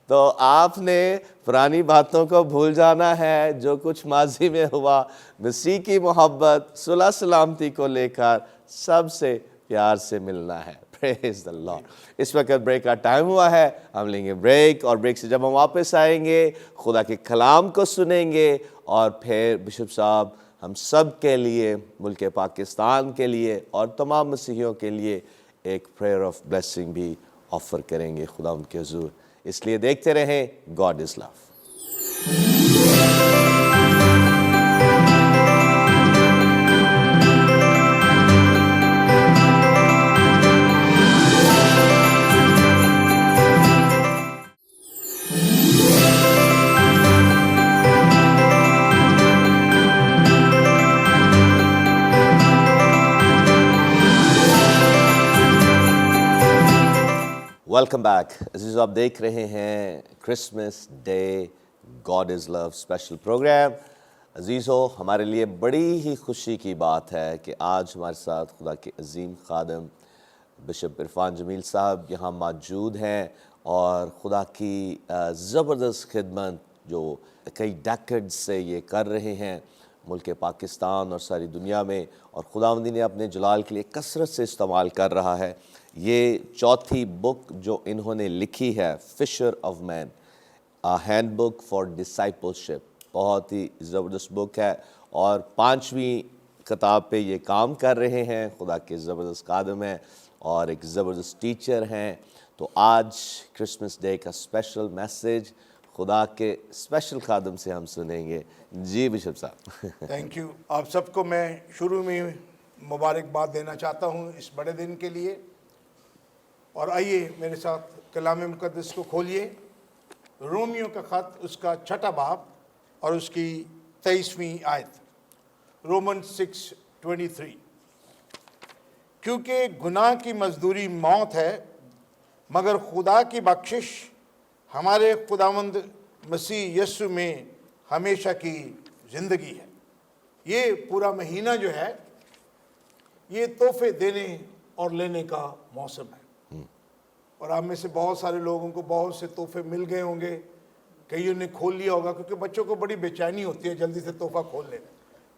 تو آپ نے پرانی باتوں کو بھول جانا ہے، جو کچھ ماضی میں ہوا، مسیح کی محبت صلح سلامتی کو لے کر سب سے پیار سے ملنا ہے۔ پریز دی لارڈ۔ اس وقت بریک کا ٹائم ہوا ہے، ہم لیں گے بریک، اور بریک سے جب ہم واپس آئیں گے خدا کے کلام کو سنیں گے، اور پھر بشپ صاحب ہم سب کے لیے، ملک پاکستان کے لیے اور تمام مسیحیوں کے لیے ایک پریئر آف بلیسنگ بھی آفر کریں گے خدا ان کے حضور۔ اس لیے دیکھتے رہیں God is love. Welcome back. عزیزو، آپ دیکھ رہے ہیں Christmas day God is love special programme. عزیزو، ہمارے لیے بڑی ہی خوشی کی بات ہے کہ آج ہمارے ساتھ خدا کے عظیم خادم بشپ عرفان جمیل صاحب یہاں موجود ہیں، اور خدا کی زبردست خدمت جو کئی ڈیکڈ سے یہ کر رہے ہیں ملک پاکستان اور ساری دنیا میں، اور خداوندی نے اپنے جلال کے لیے کثرت سے استعمال کر رہا ہے۔ یہ چوتھی بک جو انہوں نے لکھی ہے، fisher of men, handbook for discipleship, بہت ہی زبردست بک ہے، اور 5ویں کتاب پہ یہ کام کر رہے ہیں۔ خدا کے زبردست خادم ہیں اور ایک زبردست ٹیچر ہیں۔ تو آج کرسمس ڈے کا اسپیشل میسیج خدا کے اسپیشل خادم سے ہم سنیں گے۔ جی بشپ صاحب۔ Thank you. آپ سب کو میں شروع میں مبارکباد دینا چاہتا ہوں اس بڑے دن کے لیے، اور آئیے میرے ساتھ کلام مقدس کو کھولیے، رومیو کا خط، اس کا 6واں باب اور اس کی 23ویں آیت، رومن 6:23۔ کیونکہ گناہ کی مزدوری موت ہے، مگر خدا کی بخشش ہمارے خداوند مسیح یسوع میں ہمیشہ کی زندگی ہے۔ یہ پورا مہینہ جو ہے یہ تحفے دینے اور لینے کا موسم ہے، اور آپ میں سے بہت سارے لوگوں کو بہت سے تحفے مل گئے ہوں گے، کئیوں نے کھول لیا ہوگا، کیونکہ بچوں کو بڑی بے چینی ہوتی ہے جلدی سے تحفہ کھول لینا۔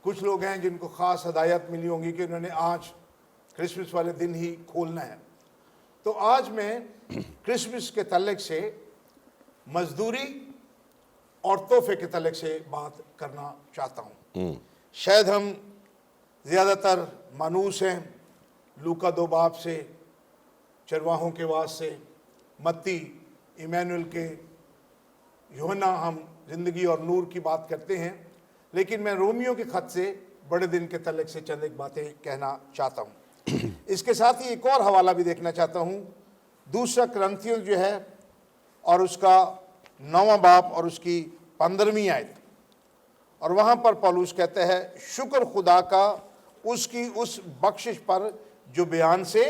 کچھ لوگ ہیں جن کو خاص ہدایت ملی ہوں گی کہ انہوں نے آج کرسمس والے دن ہی کھولنا ہے۔ تو آج میں کرسمس کے تعلق سے مزدوری اور تحفے کے تعلق سے بات کرنا چاہتا ہوں۔ شاید ہم زیادہ تر مانوس ہیں لوکا 2 باب سے، چرواہوں کے واس سے، متی، ایمینول کے، یوحنا، ہم زندگی اور نور کی بات کرتے ہیں، لیکن میں رومیو کے خط سے بڑے دن کے تعلق سے چند ایک باتیں کہنا چاہتا ہوں۔ اس کے ساتھ ہی ایک اور حوالہ بھی دیکھنا چاہتا ہوں، 2 کرنتھیوں جو ہے، اور اس کا 9واں باب اور اس کی 15ویں آیت، اور وہاں پر پولس کہتا ہے، شکر خدا کا اس کی اس بخشش پر جو بیان سے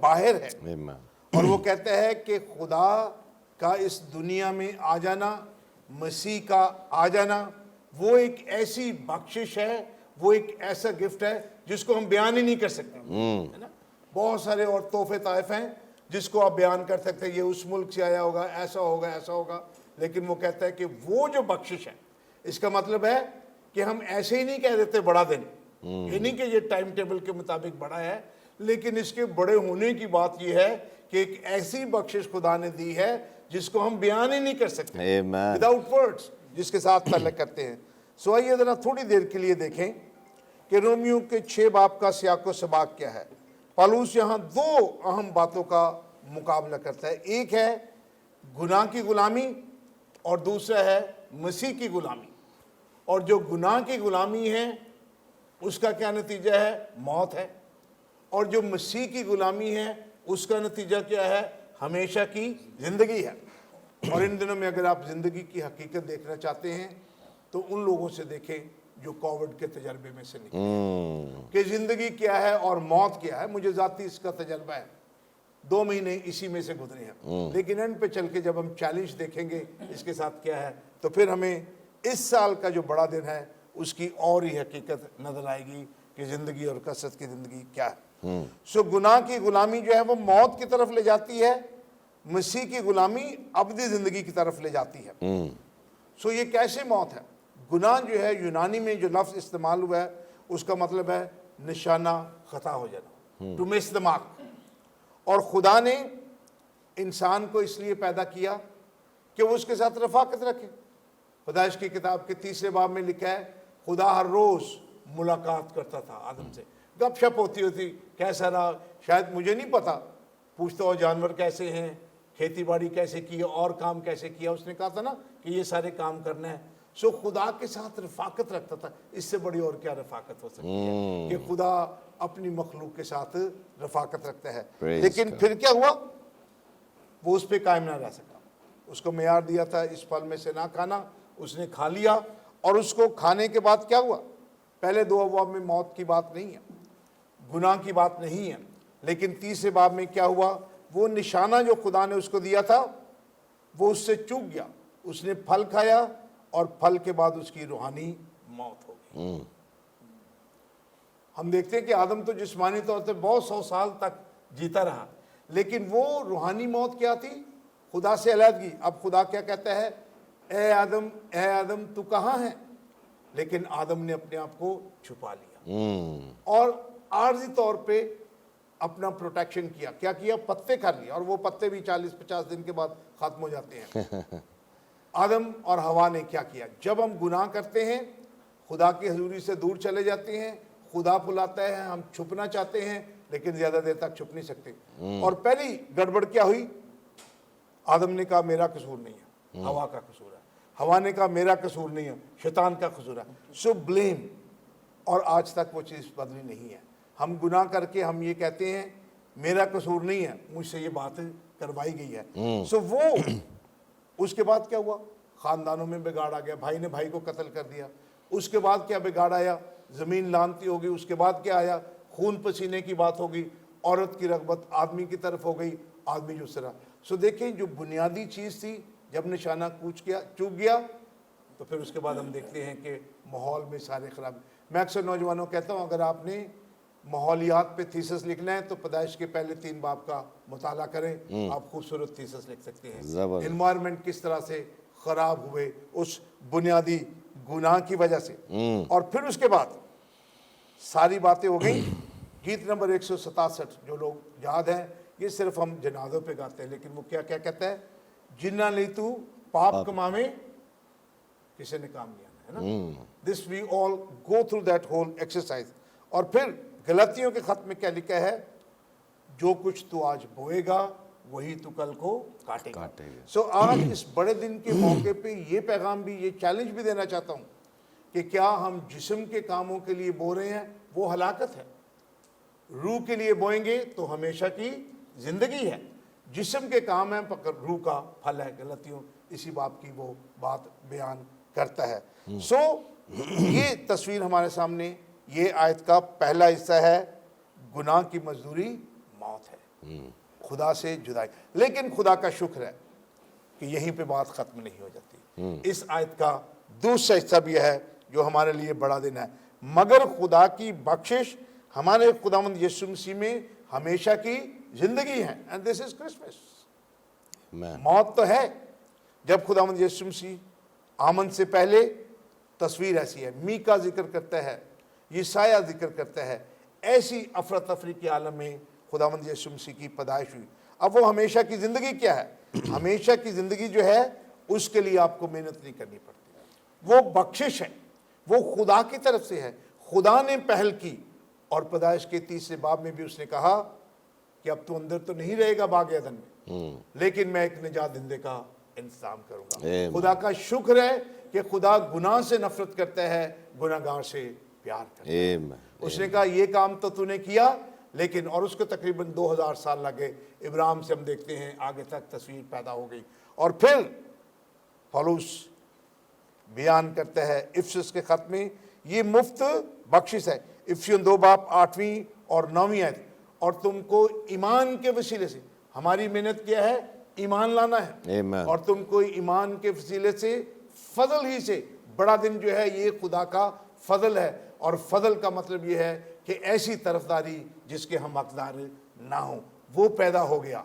باہر ہے۔ اور وہ کہتا ہے کہ خدا کا اس دنیا میں آ جانا، مسیح کا آ جانا، وہ ایک ایسی بخشش ہے، وہ ایک ایسا گفٹ ہے جس کو ہم بیان ہی نہیں کر سکتے، ہے نا۔ بہت سارے اور تحفے طائف ہیں جس کو آپ بیان کر سکتے ہیں، یہ اس ملک سے آیا ہوگا، ایسا ہوگا، ایسا ہوگا، لیکن وہ کہتا ہے کہ وہ جو بخشش ہے، اس کا مطلب ہے کہ ہم ایسے ہی نہیں کہہ دیتے بڑا دن، یہ نہیں کہ یہ ٹائم ٹیبل کے مطابق بڑا ہے، لیکن اس کے بڑے ہونے کی بات یہ ہے کہ ایک ایسی بخشش خدا نے دی ہے جس کو ہم بیان ہی نہیں کر سکتے Amen. وداؤٹ ورڈز، جس کے ساتھ تعلق کرتے ہیں. سو آئیے ذرا تھوڑی دیر کے لیے دیکھیں کہ رومیو کے 6 باب کا سیاق و سباق کیا ہے. پالوس یہاں 2 اہم باتوں کا مقابلہ کرتا ہے. ایک ہے گناہ کی غلامی اور دوسرا ہے مسیح کی غلامی. اور جو گناہ کی غلامی ہے اس کا کیا نتیجہ ہے؟ موت ہے. اور جو مسیح کی غلامی ہے اس کا نتیجہ کیا ہے؟ ہمیشہ کی زندگی ہے. اور ان دنوں میں اگر آپ زندگی کی حقیقت دیکھنا چاہتے ہیں تو ان لوگوں سے دیکھیں جو کووڈ کے تجربے میں سے نکلے کہ زندگی کیا ہے اور موت کیا ہے. مجھے ذاتی اس کا تجربہ ہے، 2 مہینے اسی میں سے گزرے ہیں. لیکن اینڈ پہ چل کے جب ہم چیلنج دیکھیں گے اس کے ساتھ کیا ہے تو پھر ہمیں اس سال کا جو بڑا دن ہے اس کی اور ہی حقیقت نظر آئے گی کہ زندگی اور کثرت کی زندگی کیا ہے. سو گناہ کی غلامی جو ہے وہ موت کی طرف لے جاتی ہے، مسیح کی غلامی ابدی زندگی کی طرف لے جاتی ہے. سو یہ کیسے موت ہے؟ گناہ جو ہے یونانی میں جو لفظ استعمال ہوا ہے اس کا مطلب ہے نشانہ خطا ہو جانا، ٹو مس دی مارک. اور خدا نے انسان کو اس لیے پیدا کیا کہ وہ اس کے ساتھ رفاقت رکھے. پیدائش کی کتاب کے 3 باب میں لکھا ہے خدا ہر روز ملاقات کرتا تھا آدم سے، گپ شپ ہوتی کیسا رہا، شاید مجھے نہیں پتا، پوچھتا ہو جانور کیسے ہیں، کھیتی باڑی کیسے کی اور کام کیسے کیا. اس نے کہا تھا نا کہ یہ سارے کام کرنا ہے. سو خدا کے ساتھ رفاقت رکھتا تھا. اس سے بڑی اور کیا رفاقت ہو سکتی ہے کہ خدا اپنی مخلوق کے ساتھ رفاقت رکھتا ہے. لیکن پھر کیا ہوا؟ وہ اس پہ قائم نہ رہ سکا. اس کو معیار دیا تھا اس پھل میں سے نہ کھانا، اس نے کھا لیا. اور اس کو کھانے کے بعد کیا ہوا؟ پہلے 2 ابواب میں موت کی بات نہیں ہے، گناہ کی بات نہیں ہے، لیکن 3 باب میں کیا ہوا؟ وہ نشانہ جو خدا نے اس کو دیا تھا وہ اس سے چوک گیا. اس نے پھل کھایا اور پھل کے بعد اس کی روحانی موت ہو گئی. ہم دیکھتے ہیں کہ آدم تو جسمانی طور پہ بہت 100 سال تک جیتا رہا، لیکن وہ روحانی موت کیا تھی؟ خدا سے علیحدگی. اب خدا کیا کہتا ہے؟ اے آدم تو کہاں ہے؟ لیکن آدم نے اپنے آپ کو چھپا لیا اور عارضی طور پہ اپنا پروٹیکشن کیا. کیا کیا؟ پتے کر لیا. اور وہ پتے بھی 40-50 دن کے بعد ختم ہو جاتے ہیں. آدم اور حوا نے کیا کیا؟ جب ہم گناہ کرتے ہیں خدا کی حضوری سے دور چلے جاتے ہیں، خدا بلاتا ہے، ہم چھپنا چاہتے ہیں لیکن زیادہ دیر تک چھپ نہیں سکتے. اور پہلی گڑبڑ کیا ہوئی؟ آدم نے کہا میرا قصور نہیں ہے، حوا کا قصور ہے. حوا نے کہا میرا قصور نہیں ہے، شیطان کا قصور ہے. سو بلیم. اور آج تک وہ چیز بدلی نہیں ہے. ہم گناہ کر کے ہم یہ کہتے ہیں میرا قصور نہیں ہے، مجھ سے یہ بات کروائی گئی ہے. سو وہ اس کے بعد کیا ہوا؟ خاندانوں میں بگاڑ آ گیا، بھائی نے بھائی کو قتل کر دیا. اس کے بعد کیا بگاڑ آیا؟ زمین لانتی ہو گئی. اس کے بعد کیا آیا؟ خون پسینے کی بات ہو گئی. عورت کی رغبت آدمی کی طرف ہو گئی، آدمی جو طرح. سو دیکھیں جو بنیادی چیز تھی جب نشانہ چوک گیا تو پھر اس کے بعد ہم دیکھتے ہیں کہ ماحول میں سارے خراب. میں اکثر نوجوانوں کہتا ہوں اگر آپ نے ماحولیات پہ تھیسس لکھنا ہے تو پیدائش کے پہلے 3 باب کا مطالعہ کریں، آپ خوبصورت تھیسس لکھ سکتے ہیں. انوائرمنٹ کس طرح سے خراب ہوئے اس بنیادی گناہ کی وجہ سے. اور پھر اس کے بعد ساری باتیں ہو گئیں. گیت نمبر 167 جو لوگ یاد ہیں، یہ صرف ہم جنازوں پہ گاتے ہیں، لیکن وہ کیا کہتا ہے؟ جنہ لی تو پاپ کماوے کسے نے کام لیا ہے نا. This we all go through that whole exercise. اور پھر غلطیوں کے خط میں کیا لکھا ہے؟ جو کچھ تو آج بوئے گا وہی تو کل کو کاٹے گا. سو آج اس بڑے دن کے موقع پہ یہ پیغام بھی، یہ چیلنج بھی دینا چاہتا ہوں کہ کیا ہم جسم کے کاموں کے لیے بو رہے ہیں؟ وہ ہلاکت ہے. روح کے لیے بوئیں گے تو ہمیشہ کی زندگی ہے. جسم کے کام ہیں پر روح کا پھل ہے غلطیوں. اسی باب کی وہ بات بیان کرتا ہے. سو یہ تصویر ہمارے سامنے، یہ آیت کا پہلا حصہ ہے. گناہ کی مزدوری موت ہے، خدا سے جدائی. لیکن خدا کا شکر ہے کہ یہیں پہ بات ختم نہیں ہو جاتی. اس آیت کا دوسرا حصہ بھی ہے جو ہمارے لیے بڑا دن ہے. مگر خدا کی بخشش ہمارے خداوند یسوع مسیح میں ہمیشہ کی زندگی ہے. And this is Christmas. موت تو ہے. جب خداوند یسوع مسیح آمد سے پہلے تصویر ایسی ہے. میکا ذکر کرتا ہے، یسایہ ذکر کرتا ہے، ایسی افراتفری کے عالم میں خداوند یسوع مسیح کی پیدائش ہوئی. اب وہ ہمیشہ کی زندگی کیا ہے؟ ہمیشہ کی زندگی جو ہے اس کے لیے آپ کو محنت نہیں کرنی پڑتی، وہ بخشش ہے، وہ خدا کی طرف سے ہے، خدا نے پہل کی۔ اور پیدائش کے 30 باب میں بھی اس نے کہا کہ اب تو اندر تو نہیں رہے گا باغ عدن میں، لیکن میں ایک نجات دہندے کا انتظام کروں گا۔ خدا کا شکر ہے کہ خدا گناہ سے نفرت کرتا ہے، گناہ گار سے پیار کرتا ہے۔ اس نے کہا یہ کام تو نے کیا، لیکن اور اس کو تقریباً 2000 سال لگے۔ ابراہیم سے ہم دیکھتے ہیں آگے تک تصویر پیدا ہو گئی، اور پھر پولس بیان کرتا ہے افسس کے خط میں، یہ مفت بخشش ہے۔ افسیون 2 باب 8ویں اور 9ویں آیت، اور تم کو ایمان کے وسیلے سے، ہماری محنت کیا ہے؟ ایمان لانا ہے، اور تم کو ایمان کے وسیلے سے فضل ہی سے، بڑا دن جو ہے یہ خدا کا فضل ہے، اور فضل کا مطلب یہ ہے کہ ایسی طرفداری جس کے ہم حقدار نہ ہوں، وہ پیدا ہو گیا۔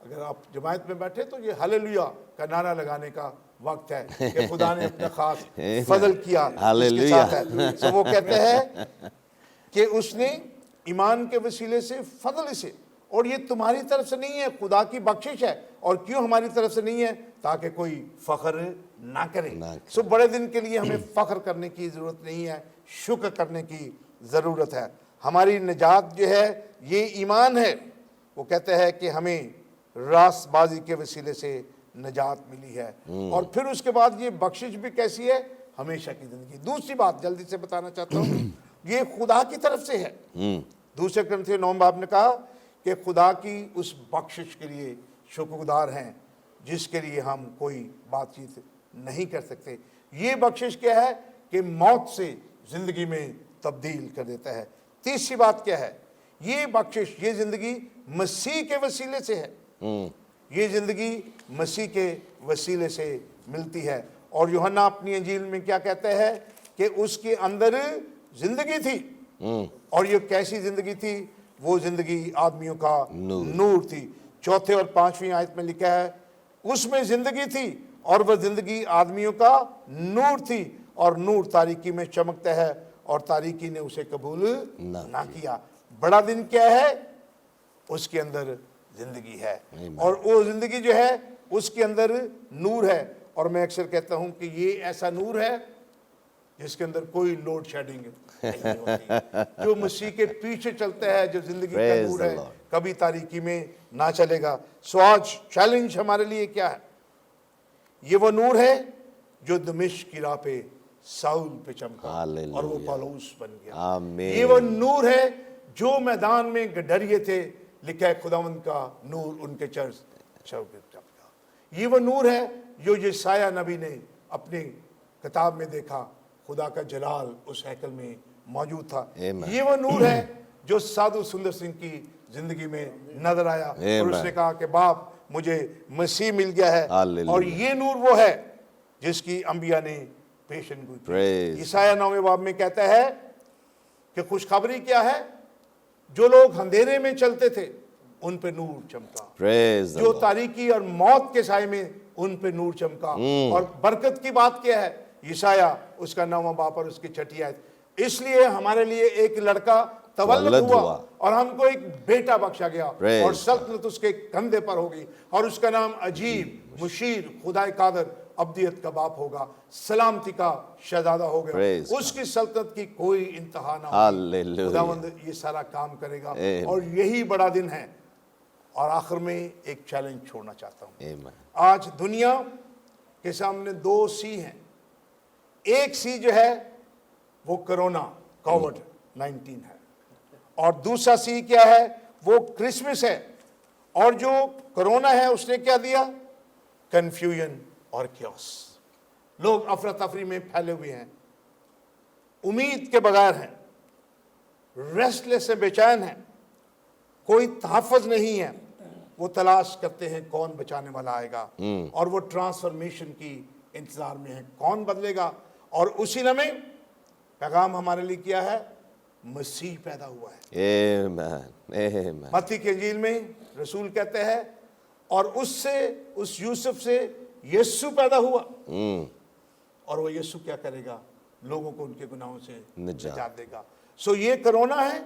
اگر آپ جماعت میں بیٹھے تو یہ ہاللویا کا نعرہ لگانے کا وقت ہے کہ خدا نے اپنا خاص فضل کیا اس کے ساتھ ہے۔ تو وہ کہتے ہیں کہ اس نے ایمان کے وسیلے سے فضل سے، اور یہ تمہاری طرف سے نہیں ہے، خدا کی بخشش ہے۔ اور کیوں ہماری طرف سے نہیں ہے؟ تاکہ کوئی فخر نہ کرے۔ سو بڑے دن کے لیے ہمیں فخر کرنے کی ضرورت نہیں ہے، شکر کرنے کی ضرورت ہے۔ ہماری نجات جو ہے یہ ایمان ہے۔ وہ کہتے ہیں کہ ہمیں راست بازی کے وسیلے سے نجات ملی ہے، اور پھر اس کے بعد یہ بخشش بھی کیسی ہے؟ ہمیشہ کی زندگی۔ دوسری بات جلدی سے بتانا چاہتا ہوں، یہ خدا کی طرف سے ہے۔ دوسرے کرنتھیوں 9 باب نے کہا کہ خدا کی اس بخشش کے لیے شکر گزار ہیں جس کے لیے ہم کوئی بات چیت نہیں کر سکتے۔ یہ بخشش کیا ہے؟ کہ موت سے زندگی میں تبدیل کر دیتا ہے۔ تیسری بات کیا ہے؟ یہ بخشش، یہ زندگی مسیح کے وسیلے سے ہے۔ یہ زندگی مسیح کے وسیلے سے ملتی ہے۔ اور یوحنا اپنی انجیل میں کیا کہتا ہے؟ کہ اس کے اندر زندگی تھی، اور یہ کیسی زندگی تھی؟ وہ زندگی آدمیوں کا نور تھی۔ 4 اور 5ویں آیت میں لکھا ہے اس میں زندگی تھی، اور وہ زندگی آدمیوں کا نور تھی، اور نور تاریکی میں چمکتا ہے، اور تاریکی نے اسے قبول نہ کیا۔ بڑا دن کیا ہے؟ اس کے اندر زندگی ہے، اور وہ زندگی جو ہے اس کے اندر نور ہے۔ اور میں اکثر کہتا ہوں کہ یہ ایسا نور ہے جس کے اندر کوئی لوڈ شیڈنگ نہیں ہوتی، جو مسیح کے پیچھے چلتا ہے، جو زندگی کا نور ہے، کبھی تاریکی میں نہ چلے گا۔ سو آج چیلنج ہمارے لیے کیا ہے؟ یہ وہ نور ہے جو دمشق کی راہ پہ ساؤل پہ چمکا اور وہ پالوس بن گیا۔ یہ وہ نور ہے جو میدان میں گڈریے تھے، لکھا ہے خداوند کا نور ان کے چرچ چمکا۔ یہ وہ نور ہے جو یسایہ نبی نے اپنی کتاب میں دیکھا، خدا کا جلال اس ہیکل میں موجود تھا۔ یہ وہ نور ہے جو سادھو سندر سنگھ کی زندگی میں نظر آیا، اور اس نے کہا کہ باپ مجھے مسیح مل گیا ہے۔ اور یہ نور وہ ہے جس کی انبیاء نے پیشن گوئی کی۔ یسایہ 9 باب میں کہتا ہے کہ خوشخبری کیا ہے؟ جو لوگ اندھیرے میں چلتے تھے ان پہ نور چمکا، جو تاریکی اور موت کے سائے میں ان پہ نور چمکا۔ اور برکت کی بات کیا ہے؟ یسایہ اس کا 9واں باب اور اس کی 6 آیت، اس لیے ہمارے لیے ایک لڑکا تولد ہوا، اور ہم کو ایک بیٹا بخشا گیا، اور سلطنت اس کے کندھے پر ہوگی، اور اس کا نام عجیب، مشیر، خدائے قادر، ابدیت کا باپ ہوگا، سلامتی کا شہزادہ ہوگا، اس کی سلطنت کی کوئی انتہا نہ ہوگی۔ خداوند یہ سارا کام کرے گا، اور یہی بڑا دن ہے۔ اور آخر میں ایک چیلنج چھوڑنا چاہتا ہوں۔ آج دنیا کے سامنے 2 سی ہیں۔ ایک سی جو ہے وہ کرونا، کووڈ-19 ہے، اور دوسرا سی کیا ہے؟ وہ کرسمس ہے۔ اور جو کرونا ہے اس نے کیا دیا؟ کنفیوژن اور کیوس۔ لوگ افراتفری میں پھیلے ہوئے ہیں، امید کے بغیر ہیں، ریسٹ لیس ہیں، بے چین ہیں، کوئی تحفظ نہیں ہے۔ وہ تلاش کرتے ہیں کون بچانے والا آئے گا، اور وہ ٹرانسفارمیشن کی انتظار میں ہے، کون بدلے گا۔ اور اسی لمحے پیغام ہمارے لیے کیا ہے؟ مسیح پیدا ہوا ہے۔ متی کی انجیل میں رسول کہتے ہیں اور اس سے، اس یوسف سے یسوع پیدا ہوا، اور وہ یسوع کیا کرے گا؟ لوگوں کو ان کے گناہوں سے نجات دے گا۔ سو یہ کرونا ہے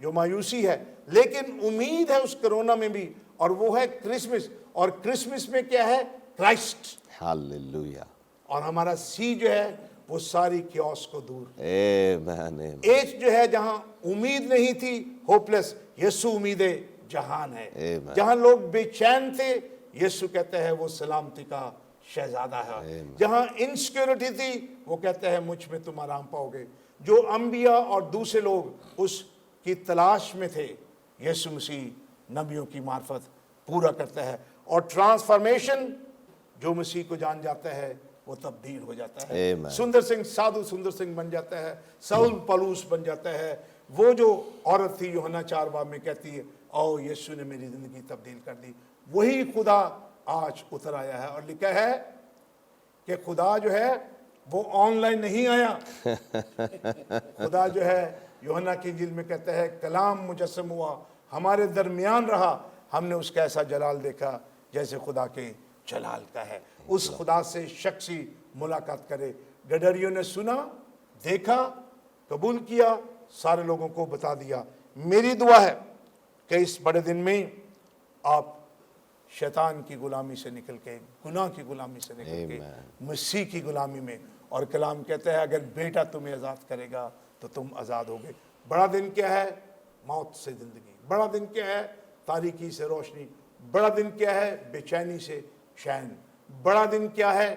जो मायूसी है, लेकिन उम्मीद है उस कोरोना में भी, और वो है क्रिसमस। और क्रिसमस में क्या है? क्राइस्ट। Hallelujah. और हमारा सी जो है वो सारी क्योस को दूर। Amen. Amen. एच जो है जहां उम्मीद नहीं थी, होपलेस, यीशु उम्मीद जहान है। Amen. जहां लोग बेचैन थे, यीशु कहते हैं वो सलामती का शहजादा है। Amen. जहां इनसिक्योरिटी थी, वो कहते हैं मुझ में तुम आराम पाओगे। जो अंबिया और दूसरे लोग उसकी तलाश में थे, यीशु मसीह नबियों की मार्फत पूरा करता है। और ट्रांसफॉर्मेशन, जो मसीह को जान जाता है वो तब्दील हो जाता है। Amen. सुंदर सिंह साधु सुंदर सिंह बन जाता है, साउल पलूस बन जाता है। वो जो औरत थी यूहन्ना 4 में कहती है, ओ यीशु ने मेरी जिंदगी तब्दील कर दी। वही खुदा आज उतर आया है। और लिखा है कि खुदा जो है वो ऑनलाइन नहीं आया। खुदा जो है यूहन्ना की इंजील में कहता है, कलाम मुजस्सम हुआ, हमारे दरमियान रहा, हमने उसका ऐसा जलाल देखा जैसे खुदा के जलाल का है। उस खुदा से शख्सी मुलाकात करे। गडरियों ने सुना, देखा, कबूल किया, सारे लोगों को बता दिया। मेरी दुआ है कि इस बड़े दिन में आप शैतान की गुलामी से निकल के, गुनाह की गुलामी से निकल के मसीह की गुलामी में, और कलाम कहता है अगर बेटा तुम्हें आज़ाद करेगा तो तुम आज़ाद होगे। बड़ा दिन क्या है? मौत से ज़िंदगी। बड़ा दिन क्या है? तारीकी से रोशनी। बड़ा दिन क्या है? बेचैनी से चैन। बड़ा दिन क्या है?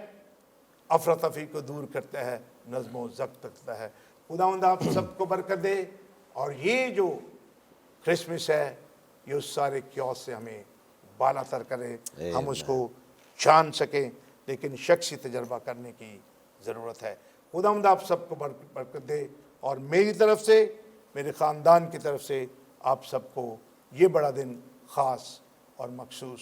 अफरा तफरी को दूर करता है, नज़्मो ज़ब्त करता है। खुदावंद आप सबको बरकत दे, और ये जो क्रिसमस है ये उस सारे क्योस से हमें बालातर करे, हम उसको जान सकें, लेकिन शख्सी तजर्बा करने की ज़रूरत है। खुदावंद आप सबको बरकत दे, और मेरी तरफ से, मेरे ख़ानदान की तरफ से आप सबको ये बड़ा दिन ख़ास और मखसूस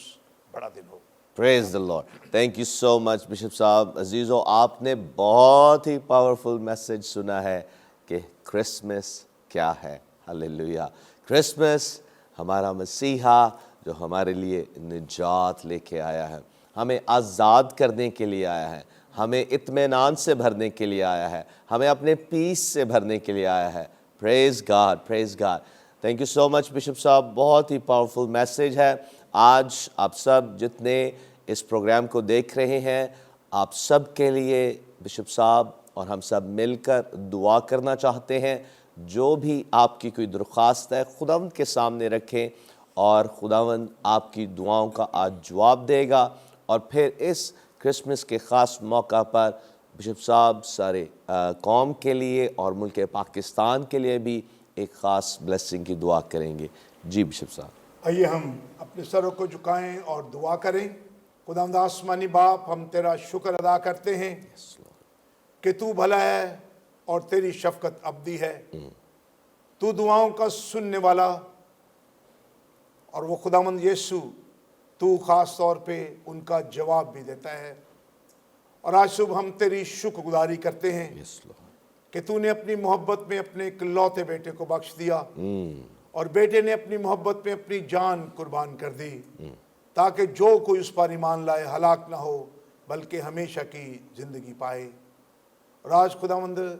बड़ा दिन हो। Praise the Lord. Thank you so much, Bishop साहब। अजीज़ों, आपने बहुत ही पावरफुल मैसेज सुना है कि क्रिसमस क्या है। हालेलुया। क्रिसमस हमारा मसीहा जो हमारे लिए निजात लेके आया है, हमें आज़ाद करने के लिए आया है, हमें इत्मीनान से भरने के लिए आया है, हमें अपने पीस से भरने के लिए आया है। Praise God, praise God. Thank you so much bishop साहब, बहुत ही पावरफुल मैसेज है। आज आप सब जितने इस प्रोग्राम को देख रहे हैं, आप सब के लिए बिशप साहब और हम सब मिलकर दुआ करना चाहते हैं। जो भी आपकी कोई दरख्वास्त है खुदावंद के सामने रखें, और खुदावंद आपकी दुआओं का आज जवाब देगा। और फिर इस क्रिसमस के ख़ास मौका पर बिशप साहब सारे कौम के लिए और मुल्क पाकिस्तान के लिए भी एक ख़ास ब्लेसिंग की दुआ करेंगे। जी बिशप साहब, आइए हम अपने सरों को झुकाएं और दुआ करें। खुदावंद आसमानी बाप, हम तेरा शुक्र अदा करते हैं कि तू भला है और तेरी शफकत अब्दी है। तू दुआओं का सुनने वाला, और वो खुदावंद यीशु तू ख़ास तौर पे उनका जवाब भी देता है। और आज सुबह हम तेरी शुक्रगुजारी करते हैं कि तूने अपनी मोहब्बत में अपने इकलौते बेटे को बख्श दिया, और बेटे ने अपनी मोहब्बत में अपनी जान कुर्बान कर दी, ताकि जो कोई उस पर ईमान लाए हलाक ना हो बल्कि हमेशा की ज़िंदगी पाए। और आज खुदावंद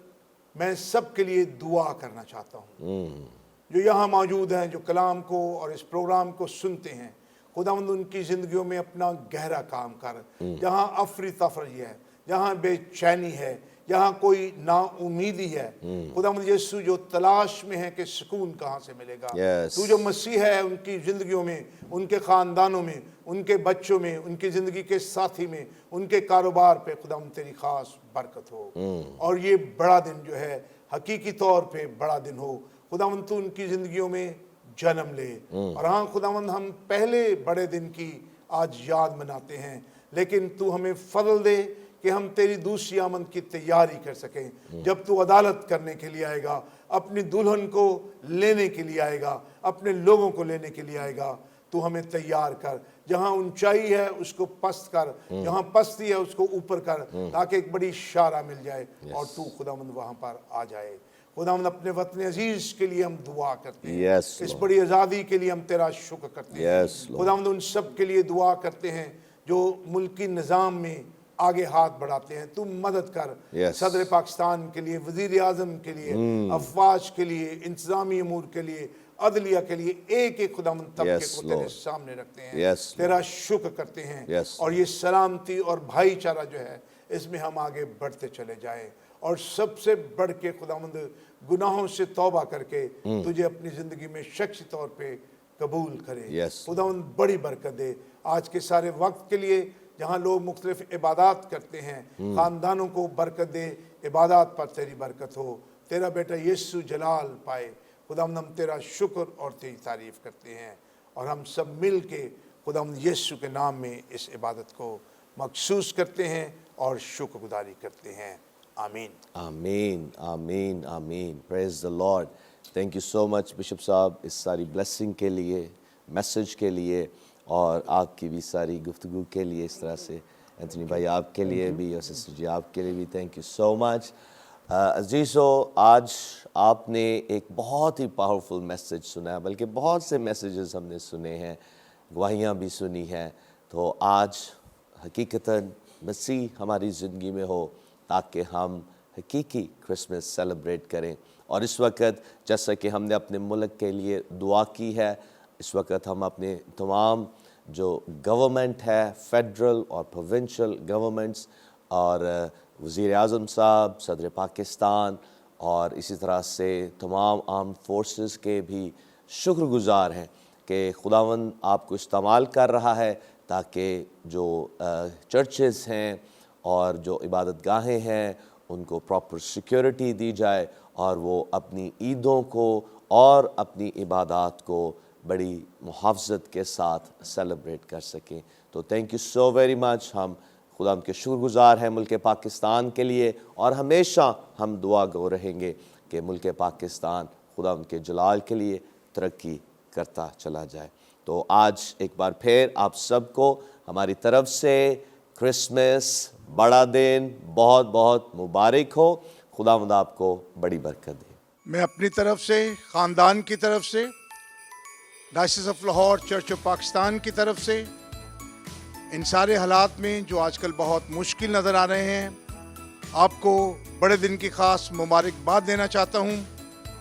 मैं सब के लिए दुआ करना चाहता हूँ जो यहाँ मौजूद हैं, जो कलाम को और इस प्रोग्राम को सुनते हैं। खुदावंद उनकी ज़िंदगियों में अपना गहरा काम कर। जहाँ अफरी तफरी है, जहाँ बेचैनी है, जहाँ कोई नाउमीदी है, खुदावंद यीशु जो तलाश में है कि सुकून कहाँ से मिलेगा, तू जो मसीह है उनकी ज़िंदगियों में, उनके ख़ानदानों में, उनके बच्चों में, उनकी ज़िंदगी के साथी में, उनके कारोबार पे खुदावंद तेरी ख़ास बरकत हो। और ये बड़ा दिन जो है हकीकी तौर पे बड़ा दिन हो। खुदावंद तू उनकी ज़िंदगियों में जन्म ले। और हाँ खुदावंद, हम पहले बड़े दिन की आज याद मनाते हैं, लेकिन तू हमें फजल दे कि हम तेरी दूसरी आमद की तैयारी कर सकें। जब तू अदालत करने के लिए आएगा, अपनी दुल्हन को लेने के लिए आएगा, अपने लोगों को लेने के लिए आएगा, तू हमें तैयार कर। जहाँ ऊंचाई है उसको पस्त कर, जहाँ पस्ती है उसको ऊपर कर, ताकि एक बड़ी शारा मिल जाए और तू खुदावंद वहाँ पर आ जाए। खुदावंद अपने वतन अजीज के लिए हम दुआ करते हैं। इस बड़ी आज़ादी के लिए हम तेरा शुक्र करते हैं। खुदावंद उन सब के लिए दुआ करते हैं जो मुल्की निज़ाम में आगे हाथ बढ़ाते हैं, तू मदद कर। Yes. सदर पाकिस्तान के लिए, वजीर आजम के लिए, अफवाज के लिए, इंतजामी अमूर के लिए, अदलिया के लिए, एक एक खुदावंद तबके Yes, को तेरे Lord. सामने रखते हैं। Yes, तेरा शुक्र करते हैं। Yes. और ये सलामती और भाईचारा जो है इसमें हम आगे बढ़ते चले जाएं, और सबसे बढ़ के खुदावंद गुनाहों से तौबा करके तुझे अपनी ज़िंदगी में शख्सी तौर पे कबूल करे। Yes. खुदावंद बड़ी बरकत दे आज के सारे वक्त के लिए, जहाँ लोग मुख्तलिफ इबादत करते हैं, ख़ानदानों को बरकत दे, इबादत पर तेरी बरकत हो, तेरा बेटा यीशु जलाल पाए। खुदावंद हम तेरा शुक्र और तेरी तारीफ़ करते हैं, और हम सब मिल के खुदावंद यीशु के नाम में इस इबादत को मखसूस करते हैं और शुक्रगुजारी करते हैं। आमीन। आमीन, आमीन, आमीन। Praise the Lord. Thank you so much bishop साहब इस सारी ब्लेसिंग के लिए, मैसेज के लिए, और आपकी भी सारी गुफ्तगू के लिए। इस तरह से एंथनी भाई आपके लिए भी, और सिस्टर जी आपके लिए भी थैंक यू सो मच। अजीज़ो, आज आपने एक बहुत ही पावरफुल मैसेज सुना है, बल्कि बहुत से मैसेजेस हमने सुने हैं, गवाहियाँ भी सुनी हैं। तो आज हकीकतन मसीह हमारी ज़िंदगी में हो ताकि हम हकीकी क्रिसमस सेलिब्रेट करें। और इस वक्त जैसा कि हमने अपने मुल्क के लिए दुआ की है, इस वक्त हम अपने तमाम जो गवर्नमेंट है, फेडरल और प्रोविंशियल गवर्नमेंट्स, और वज़ीर आज़म साहब, सदर पाकिस्तान, और इसी तरह से तमाम आर्म फोर्सेस के भी शुक्रगुज़ार हैं कि खुदावंद आपको इस्तेमाल कर रहा है ताकि जो चर्चेज़ हैं और जो इबादत गाहें हैं उनको प्रॉपर सिक्योरिटी दी जाए, और वो अपनी ईदों को और अपनी इबादत को बड़ी मुहाफ़ज़त के साथ सेलिब्रेट कर सकें। तो thank you so very much. हम खुदा के शुक्रगुज़ार हैं मुल्क पाकिस्तान के लिए, और हमेशा हम दुआ गो रहेंगे कि मुल्क पाकिस्तान खुदा के जलाल के लिए तरक्की करता चला जाए। तो आज एक बार फिर आप सबको हमारी तरफ से क्रिसमस बड़ा दिन बहुत बहुत मुबारक हो। खुदावंद आपको बड़ी बरकत दे। मैं अपनी तरफ से, ख़ानदान की तरफ से, diocese of Lahore church of Pakistan की तरफ से, इन सारे हालात में जो आजकल बहुत मुश्किल नज़र आ रहे हैं, आपको बड़े दिन की ख़ास मुबारकबाद देना चाहता हूँ।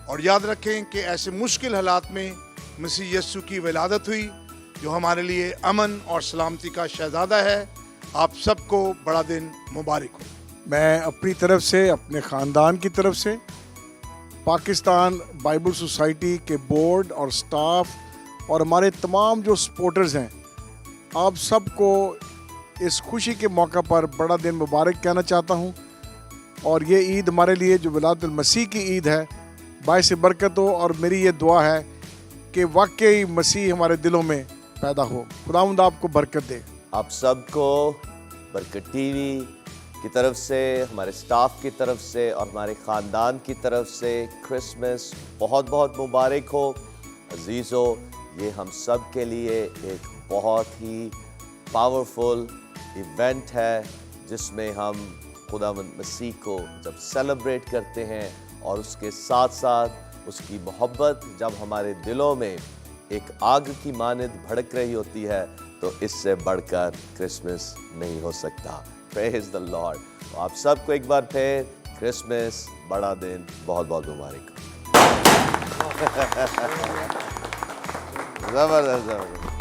और याद रखें कि ऐसे मुश्किल हालात में मसीह यस्सु की विलादत हुई, जो हमारे लिए अमन और सलामती का शहज़ादा है। आप सबको बड़ा दिन मुबारक हो। मैं अपनी तरफ से, अपने ख़ानदान की तरफ से, पाकिस्तान बाइबल सोसाइटी के बोर्ड और स्टाफ और हमारे तमाम जो सपोर्टर्स हैं, आप सबको इस खुशी के मौका पर बड़ा दिन मुबारक कहना चाहता हूं। और ये ईद हमारे लिए जो विलादतुल मसीह की ईद है, बाइस बरकत हो। और मेरी ये दुआ है कि वाकई मसीह हमारे दिलों में पैदा हो। खुदावंद आपको बरकत दे। आप सबको बरकत टीवी की तरफ से, हमारे स्टाफ की तरफ से और हमारे ख़ानदान की तरफ से क्रिसमस बहुत बहुत मुबारक हो। अजीज़ो, ये हम सब के लिए एक बहुत ही पावरफुल इवेंट है, जिसमें हम खुदावंद मसीह को जब सेलिब्रेट करते हैं, और उसके साथ साथ उसकी मोहब्बत जब हमारे दिलों में एक आग की मानद भड़क रही होती है, तो इससे बढ़कर क्रिसमस नहीं हो सकता। Praise the Lord. तो आप सबको एक बार फिर क्रिसमस बड़ा दिन बहुत बहुत मुबारक हो। ज़बरदस्त।